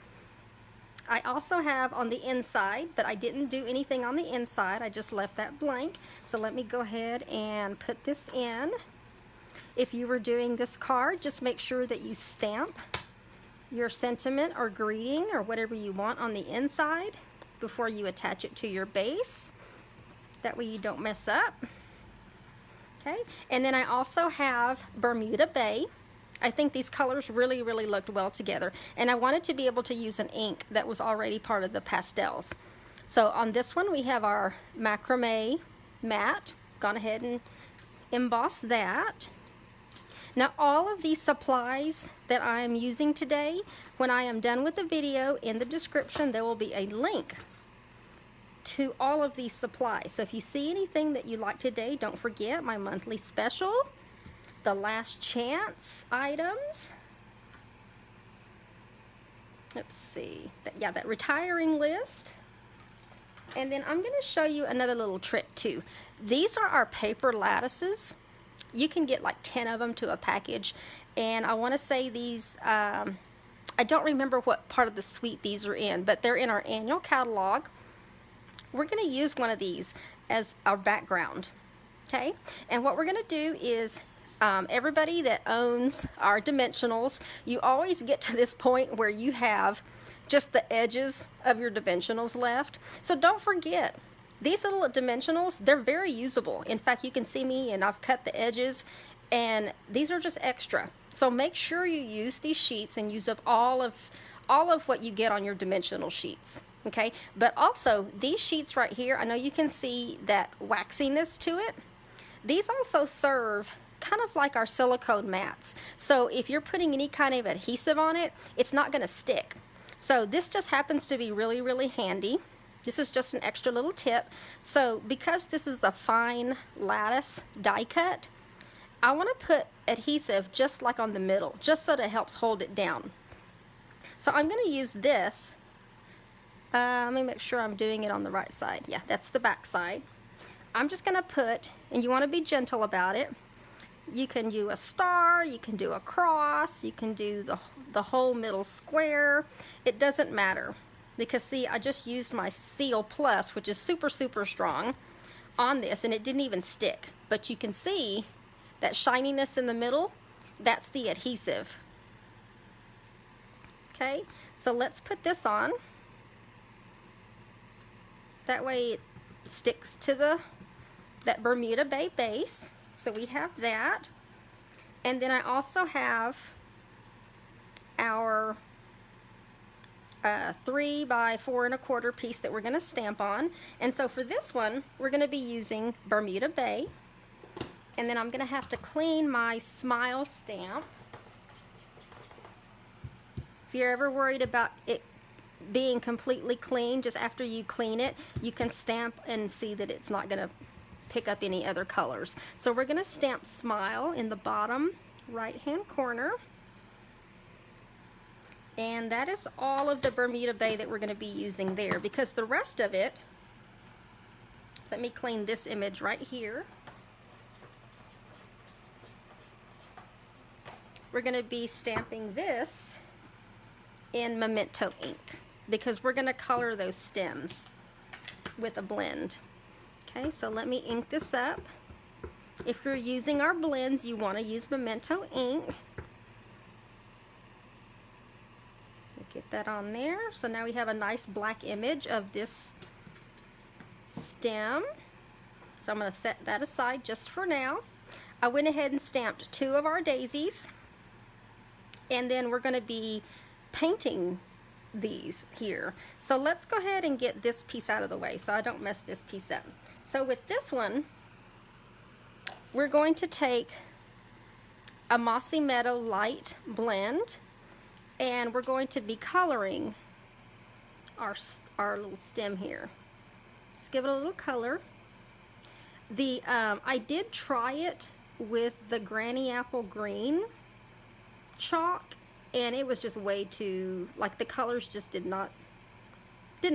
I also have on the inside, but I didn't do anything on the inside. I just left that blank. So let me go ahead and put this in. If you were doing this card, just make sure that you stamp your sentiment or greeting or whatever you want on the inside before you attach it to your base. That way you don't mess up. Okay, and then I also have Bermuda Bay. I think these colors really, really looked well together, and I wanted to be able to use an ink that was already part of the pastels. So on this one we have our macrame matte. Gone ahead and embossed that. Now all of these supplies that I am using today, when I am done with the video, in the description there will be a link to all of these supplies. So if you see anything that you like today, don't forget my monthly special, the last chance items. Let's see, that retiring list. And then I'm going to show you another little trick too. These are our paper lattices. You can get like 10 of them to a package, and I want to say these, I don't remember what part of the suite these are in, but they're in our annual catalog. We're going to use one of these as our background, okay? And what we're going to do is, everybody that owns our dimensionals, you always get to this point where you have just the edges of your dimensionals left. So don't forget, These little dimensionals, they're very usable. In fact, you can see me and I've cut the edges, and these are just extra. So make sure you use these sheets and use up all of what you get on your dimensional sheets. Okay, but also these sheets right here, I know you can see that waxiness to it. These also serve kind of like our silicone mats. So if you're putting any kind of adhesive on it, it's not going to stick. So this just happens to be really, really handy. This is just an extra little tip. So because this is a fine lattice die cut, I want to put adhesive just like on the middle, just so that it helps hold it down. So I'm going to use this. Let me make sure I'm doing it on the right side. Yeah, that's the back side. I'm just going to put, and you want to be gentle about it. You can do a star, you can do a cross, you can do the whole middle square. It doesn't matter, because see, I just used my Seal Plus, which is super, super strong, on this, and it didn't even stick. But you can see that shininess in the middle, that's the adhesive. Okay, so let's put this on. That way it sticks to that Bermuda Bay base. So we have that. And then I also have our 3 by 4 1/4 piece that we're going to stamp on. And so for this one, we're going to be using Bermuda Bay. And then I'm going to have to clean my Smile stamp. If you're ever worried about it being completely clean, just after you clean it, you can stamp and see that it's not going to pick up any other colors. So we're going to stamp Smile in the bottom right hand corner. And that is all of the Bermuda Bay that we're going to be using there, because the rest of it, let me clean this image right here. We're going to be stamping this in Memento ink, because we're going to color those stems with a blend. Okay, so let me ink this up. If you're using our blends, you want to use Memento ink. Get that on there. So now we have a nice black image of this stem. So I'm going to set that aside just for now. I went ahead and stamped 2 of our daisies. And then we're going to be painting these here. So let's go ahead and get this piece out of the way so I don't mess this piece up. So with this one, we're going to take a Mossy Meadow Light blend, and we're going to be coloring our little stem here. Let's give it a little color. I did try it with the Granny Apple Green chalk, and it was just way too, like, the colors just didn't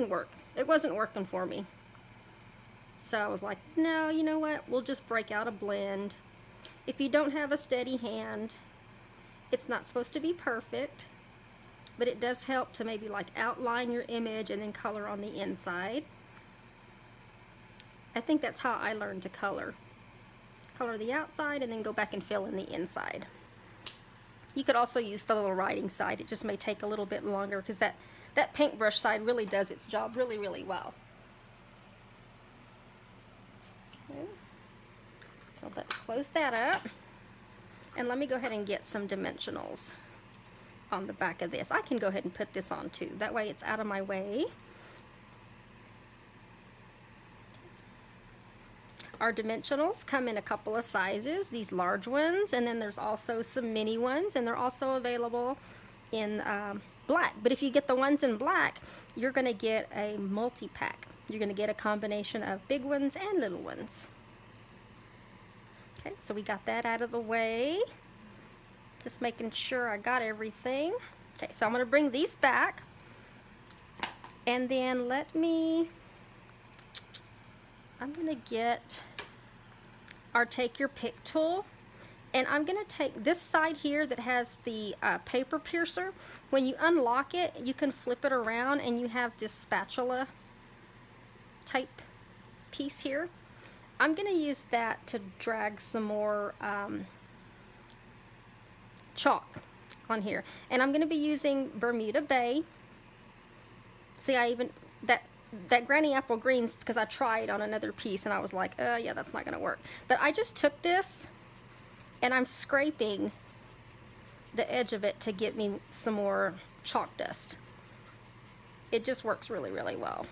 work. It wasn't working for me. So I was like, no, you know what, we'll just break out a blend. If you don't have a steady hand, it's not supposed to be perfect, but it does help to maybe like outline your image and then color on the inside. I think that's how I learned to color. Color the outside and then go back and fill in the inside. You could also use the little writing side. It just may take a little bit longer, because that paintbrush side really does its job really, really well. Okay. So let's close that up. And let me go ahead and get some dimensionals on the back of this. I can go ahead and put this on too. That way it's out of my way. Our dimensionals come in a couple of sizes, these large ones, and then there's also some mini ones, and they're also available in black. But if you get the ones in black, you're going to get a multi-pack. You're going to get a combination of big ones and little ones. Okay, so we got that out of the way. Just making sure I got everything. Okay, so I'm going to bring these back, and then I'm going to get our Take Your Pick tool, and I'm going to take this side here that has the paper piercer. When you unlock it, you can flip it around and you have this spatula type piece here. I'm going to use that to drag some more chalk on here, and I'm going to be using Bermuda Bay. See, that Granny Apple Greens, because I tried on another piece and I was like, yeah, that's not gonna work. But I just took this and I'm scraping the edge of it to get me some more chalk dust. It just works really, really well.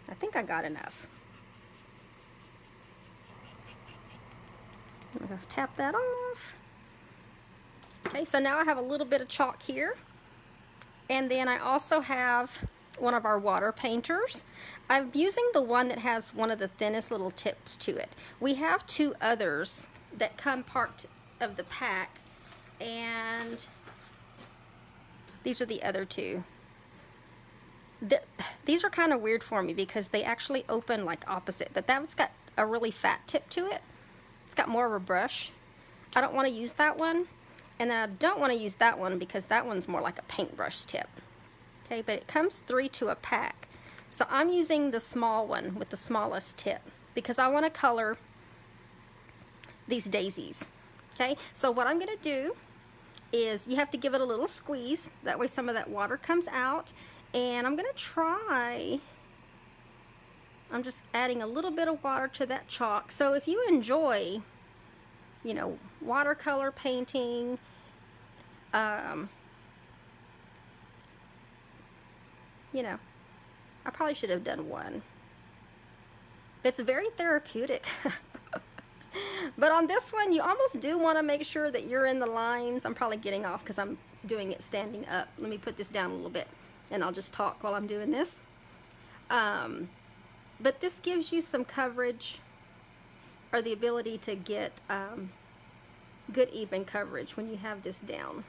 I think I got enough. I'll just tap that off. Okay, so now I have a little bit of chalk here. And then I also have one of our water painters. I'm using the one that has one of the thinnest little tips to it. We have two others that come part of the pack, and these are the other two. These are kind of weird for me because they actually open like opposite, but that one's got a really fat tip to it. It's got more of a brush. I don't want to use that one. And then I don't want to use that one because that one's more like a paintbrush tip. Okay, but it comes 3 to a pack. So I'm using the small one with the smallest tip because I want to color these daisies. Okay, so what I'm going to do is you have to give it a little squeeze. That way some of that water comes out. And I'm going to try, I'm just adding a little bit of water to that chalk. So if you enjoy, you know, watercolor painting, you know, I probably should have done one. It's very therapeutic. But on this one, you almost do want to make sure that you're in the lines. I'm probably getting off because I'm doing it standing up. Let me put this down a little bit and I'll just talk while I'm doing this. But this gives you some coverage, or the ability to get good even coverage when you have this down.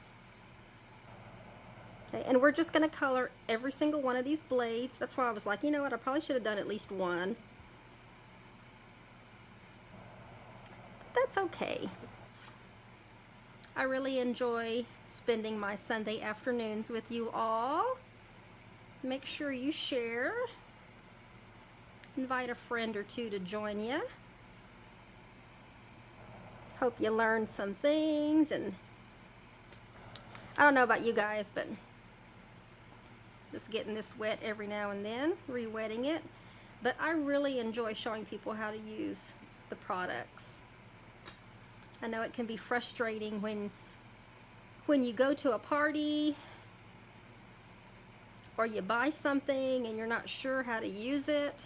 Okay, and we're just going to color every single one of these blades. That's why I was like, you know what, I probably should have done at least one. But that's okay. I really enjoy spending my Sunday afternoons with you all. Make sure you share. Invite a friend or two to join you. Hope you learned some things, and I don't know about you guys, but just getting this wet every now and then, re-wetting it. But I really enjoy showing people how to use the products. I know it can be frustrating when you go to a party or you buy something and you're not sure how to use it.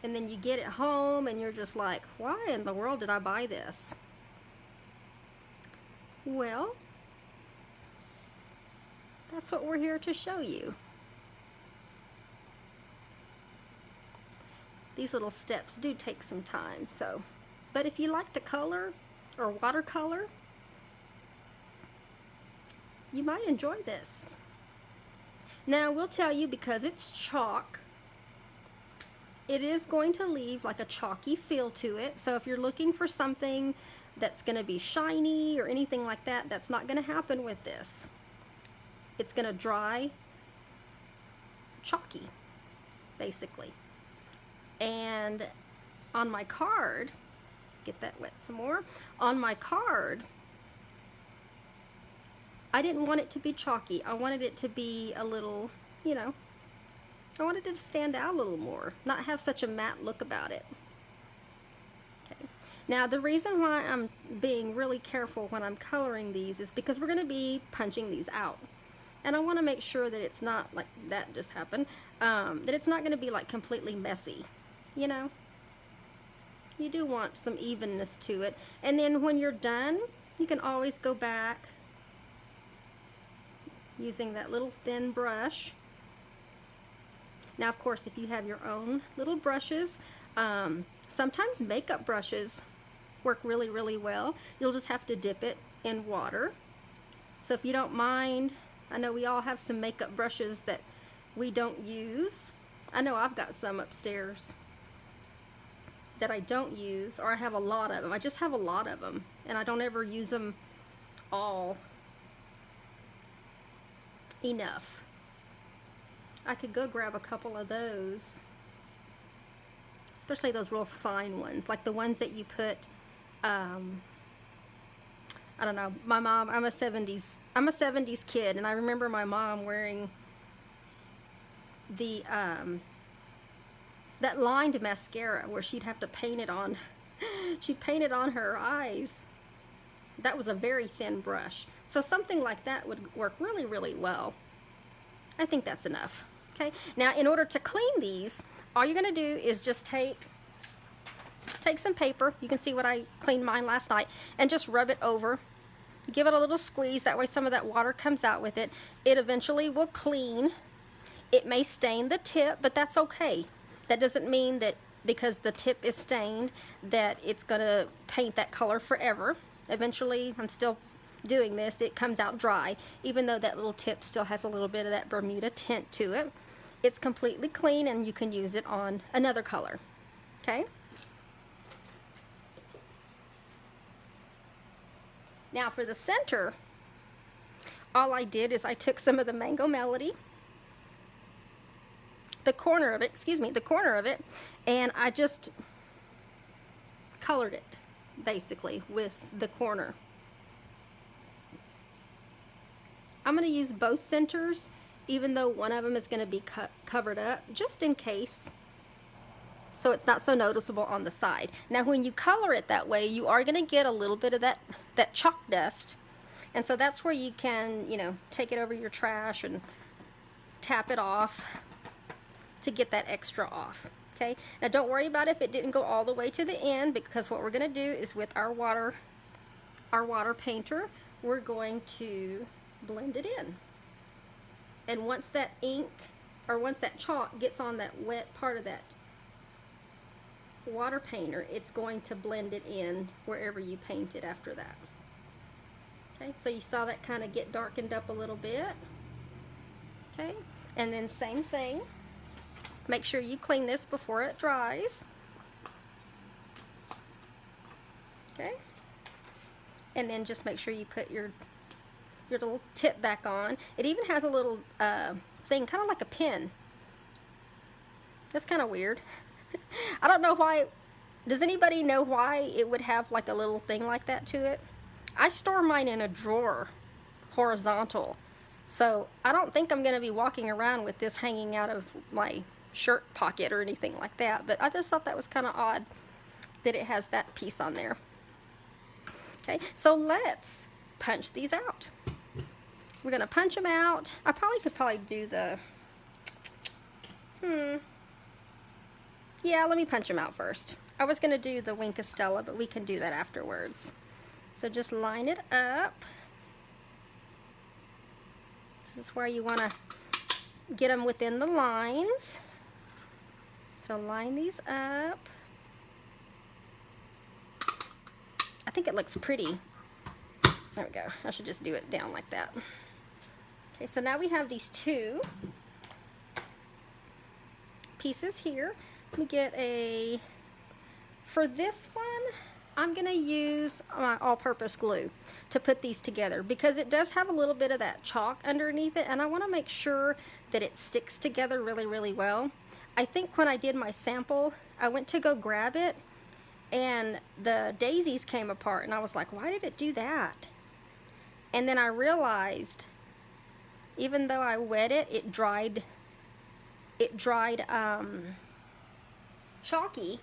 And then you get it home and you're just like, why in the world did I buy this? Well, that's what we're here to show you. These little steps do take some time, so. But if you like to color or watercolor, you might enjoy this. Now, we'll tell you, because it's chalk, it is going to leave like a chalky feel to it. So if you're looking for something that's going to be shiny or anything like that, that's not going to happen with this. It's going to dry chalky, basically. And on my card, let's get that wet some more. On my card, I didn't want it to be chalky. I wanted it to be a little, you know, I wanted it to stand out a little more, not have such a matte look about it. Okay. Now, the reason why I'm being really careful when I'm coloring these is because we're going to be punching these out. And I want to make sure that it's not like that just happened, that it's not going to be like completely messy, you know. You do want some evenness to it. And then when you're done, you can always go back using that little thin brush. Now, of course, if you have your own little brushes, sometimes makeup brushes work really, really well. You'll just have to dip it in water. So if you don't mind, I know we all have some makeup brushes that we don't use. I know I've got some upstairs that I don't use, or I have a lot of them. I just have a lot of them, and I don't ever use them all enough. I could go grab a couple of those, especially those real fine ones, like the ones that you put, I don't know, my mom, I'm a 70s kid, and I remember my mom wearing that lined mascara where she'd have to paint it on. She'd paint it on her eyes. That was a very thin brush. So something like that would work really, really well. I think that's enough. Okay, now in order to clean these, all you're gonna do is just take some paper. You can see what I cleaned mine last night, and just rub it over. Give it a little squeeze, that way some of that water comes out with it. It eventually will clean. It may stain the tip, but that's okay. That doesn't mean that because the tip is stained that it's gonna paint that color forever. Eventually, I'm still doing this, it comes out dry, even though that little tip still has a little bit of that Bermuda tint to it. It's completely clean and you can use it on another color. Okay? Now for the center, all I did is I took some of the Mango Melody, the corner of it, and I just colored it basically with the corner. I'm going to use both centers, even though one of them is going to be covered up, just in case, so it's not so noticeable on the side. Now when you color it that way, you are going to get a little bit of that chalk dust, and so that's where you can, you know, take it over your trash and tap it off to get that extra off. Okay, now don't worry about if it didn't go all the way to the end, because what we're going to do is with our water painter, we're going to blend it in. And once that ink, or once that chalk gets on that wet part of that water painter, it's going to blend it in wherever you paint it after that. Okay, so you saw that kind of get darkened up a little bit. Okay, and then same thing. Make sure you clean this before it dries. Okay, and then just make sure you put your little tip back on. It even has a little thing, kind of like a pin. That's kind of weird. I don't know why. Does anybody know why it would have like a little thing like that to it? I store mine in a drawer, horizontal. So I don't think I'm going to be walking around with this hanging out of my shirt pocket or anything like that. But I just thought that was kind of odd that it has that piece on there. Okay, so let's punch these out. We're going to punch them out. I could probably do the... Yeah, let me punch them out first. I was going to do the Wink of Stella, but we can do that afterwards. So just line it up. This is where you want to get them within the lines. So line these up. I think it looks pretty. There we go. I should just do it down like that. Okay, so now we have these two pieces here. Let me get a... For this one, I'm going to use my all-purpose glue to put these together, because it does have a little bit of that chalk underneath it, and I want to make sure that it sticks together really, really well. I think when I did my sample, I went to go grab it, and the daisies came apart, and I was like, why did it do that? And then I realized, even though I wet it, it dried chalky,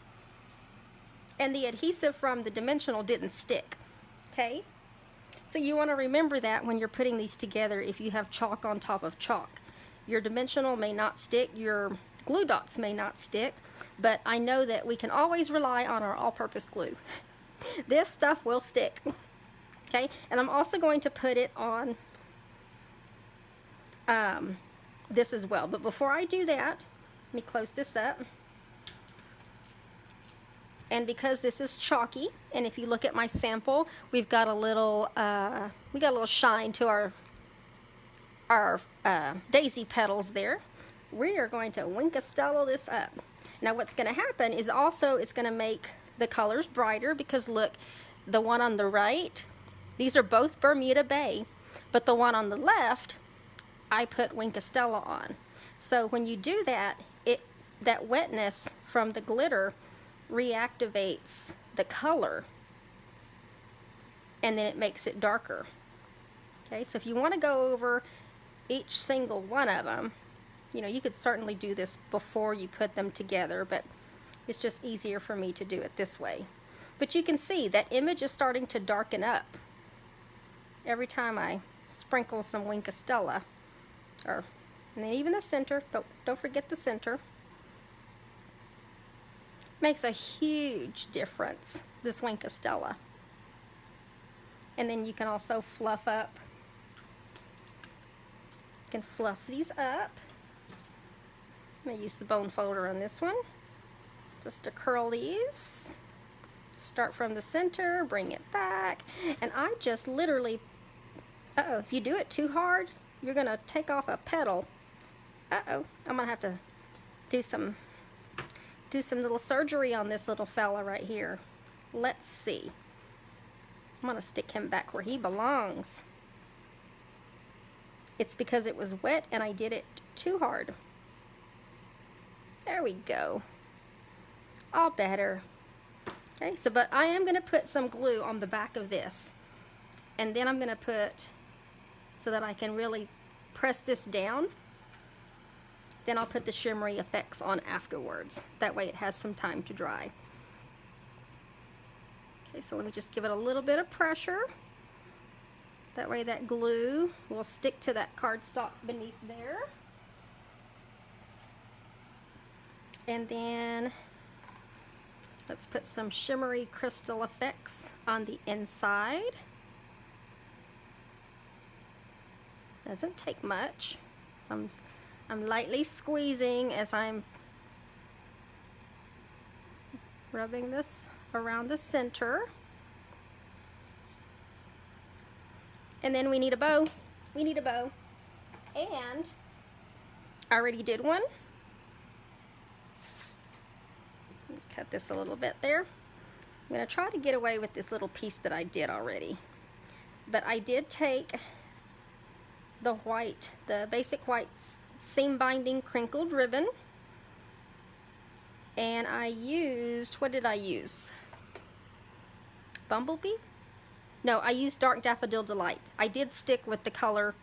and the adhesive from the dimensional didn't stick. Okay, so you want to remember that when you're putting these together. If you have chalk on top of chalk, your dimensional may not stick, your glue dots may not stick, but I know that we can always rely on our all-purpose glue. This stuff will stick. Okay, and I'm also going to put it on this as well. But before I do that, let me close this up. And because this is chalky, and if you look at my sample, we've got a little shine to our daisy petals there. We are going to Wink of Stella this up. Now what's going to happen is also it's going to make the colors brighter, because look, the one on the right, these are both Bermuda Bay, but the one on the left, I put Wink of Stella on. So when you do that, that wetness from the glitter reactivates the color, and then it makes it darker. Okay, so if you want to go over each single one of them, You know, you could certainly do this before you put them together, but it's just easier for me to do it this way. But you can see that image is starting to darken up every time I sprinkle some Wink of Stella. And then even the center, don't forget the center. Makes a huge difference, this Wink of Stella. And then you can also fluff up. You can fluff these up. I'm going to use the bone folder on this one, just to curl these. Start from the center, bring it back, and I just literally, if you do it too hard, you're going to take off a petal. I'm going to have to do some little surgery on this little fella right here. Let's see. I'm going to stick him back where he belongs. It's because it was wet and I did it too hard. There we go. All better. Okay, so but I am going to put some glue on the back of this. And then I'm going to put, so that I can really press this down. Then I'll put the shimmery effects on afterwards. That way it has some time to dry. Okay, so let me just give it a little bit of pressure. That way that glue will stick to that cardstock beneath there. And then let's put some shimmery crystal effects on the inside. Doesn't take much. So I'm lightly squeezing as I'm rubbing this around the center. And then we need a bow. We need a bow. And I already did one. Cut this a little bit there. I'm going to try to get away with this little piece that I did already. But I did take the white, the basic white seam binding crinkled ribbon. And I used, what did I use? Bumblebee? No, I used Dark Daffodil Delight. I did stick with the color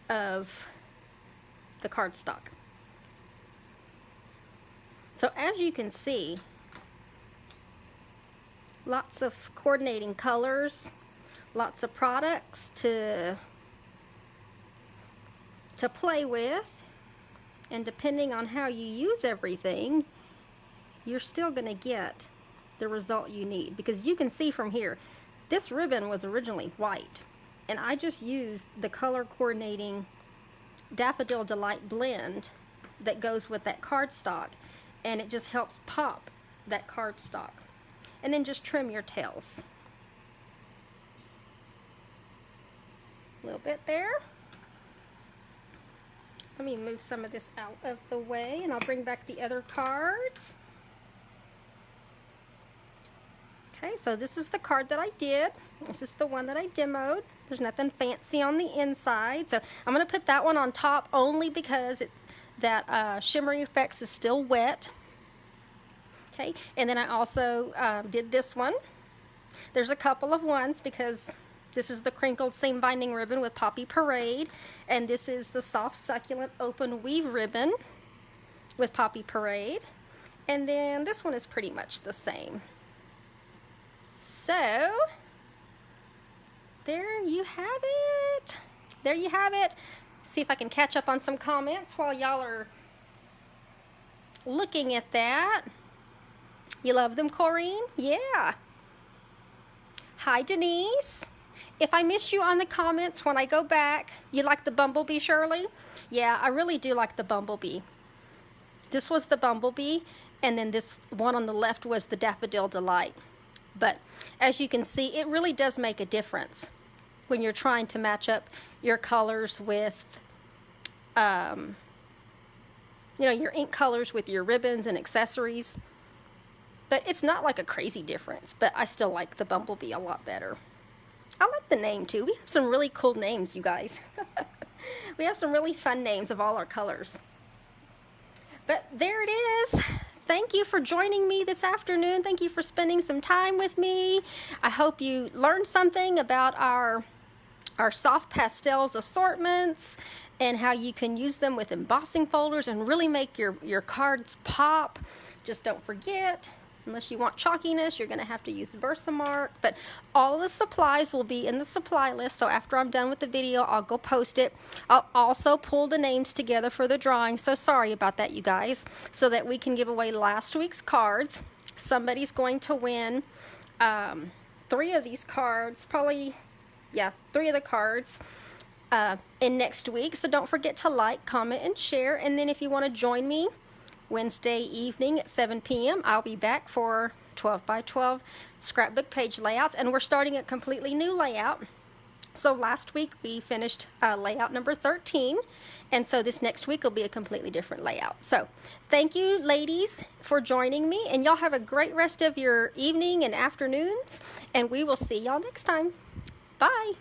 of the cardstock. So as you can see, lots of coordinating colors, lots of products to play with, and depending on how you use everything, you're still going to get the result you need. Because you can see from here, this ribbon was originally white, and I just used the color coordinating Daffodil Delight blend that goes with that cardstock, and it just helps pop that cardstock. And then just trim your tails. A little bit there. Let me move some of this out of the way, and I'll bring back the other cards. Okay, so this is the card that I did. This is the one that I demoed. There's nothing fancy on the inside. So I'm going to put that one on top only because that shimmery effects is still wet. Okay, and then I also did this one. There's a couple of ones because this is the crinkled seam binding ribbon with Poppy Parade, and this is the soft succulent open weave ribbon with Poppy Parade, and then this one is pretty much the same. So there you have it. There you have it. See if I can catch up on some comments while y'all are looking at that. You love them, Corrine? Yeah. Hi, Denise. If I missed you on the comments when I go back, you like the Bumblebee, Shirley? Yeah, I really do like the Bumblebee. This was the Bumblebee, and then this one on the left was the Daffodil Delight. But as you can see, it really does make a difference when you're trying to match up your colors with, you know, your ink colors with your ribbons and accessories. But it's not like a crazy difference, but I still like the Bumblebee a lot better. I like the name too. We have some really cool names, you guys. We have some really fun names of all our colors. But there it is. Thank you for joining me this afternoon. Thank you for spending some time with me. I hope you learned something about our our Soft Pastels assortments and how you can use them with embossing folders and really make your cards pop. Just don't forget, unless you want chalkiness, you're going to have to use Versamark. But all the supplies will be in the supply list, so after I'm done with the video, I'll go post it. I'll also pull the names together for the drawing, so sorry about that, you guys, so that we can give away last week's cards. Somebody's going to win 3 of these cards, probably, yeah, 3 of the cards in next week. So don't forget to like, comment, and share. And then if you want to join me Wednesday evening at 7 p.m., I'll be back for 12 by 12 scrapbook page layouts, and we're starting a completely new layout. So last week we finished layout number 13, and so this next week will be a completely different layout. So thank you, ladies, for joining me, and y'all have a great rest of your evening and afternoons, and we will see y'all next time. Bye.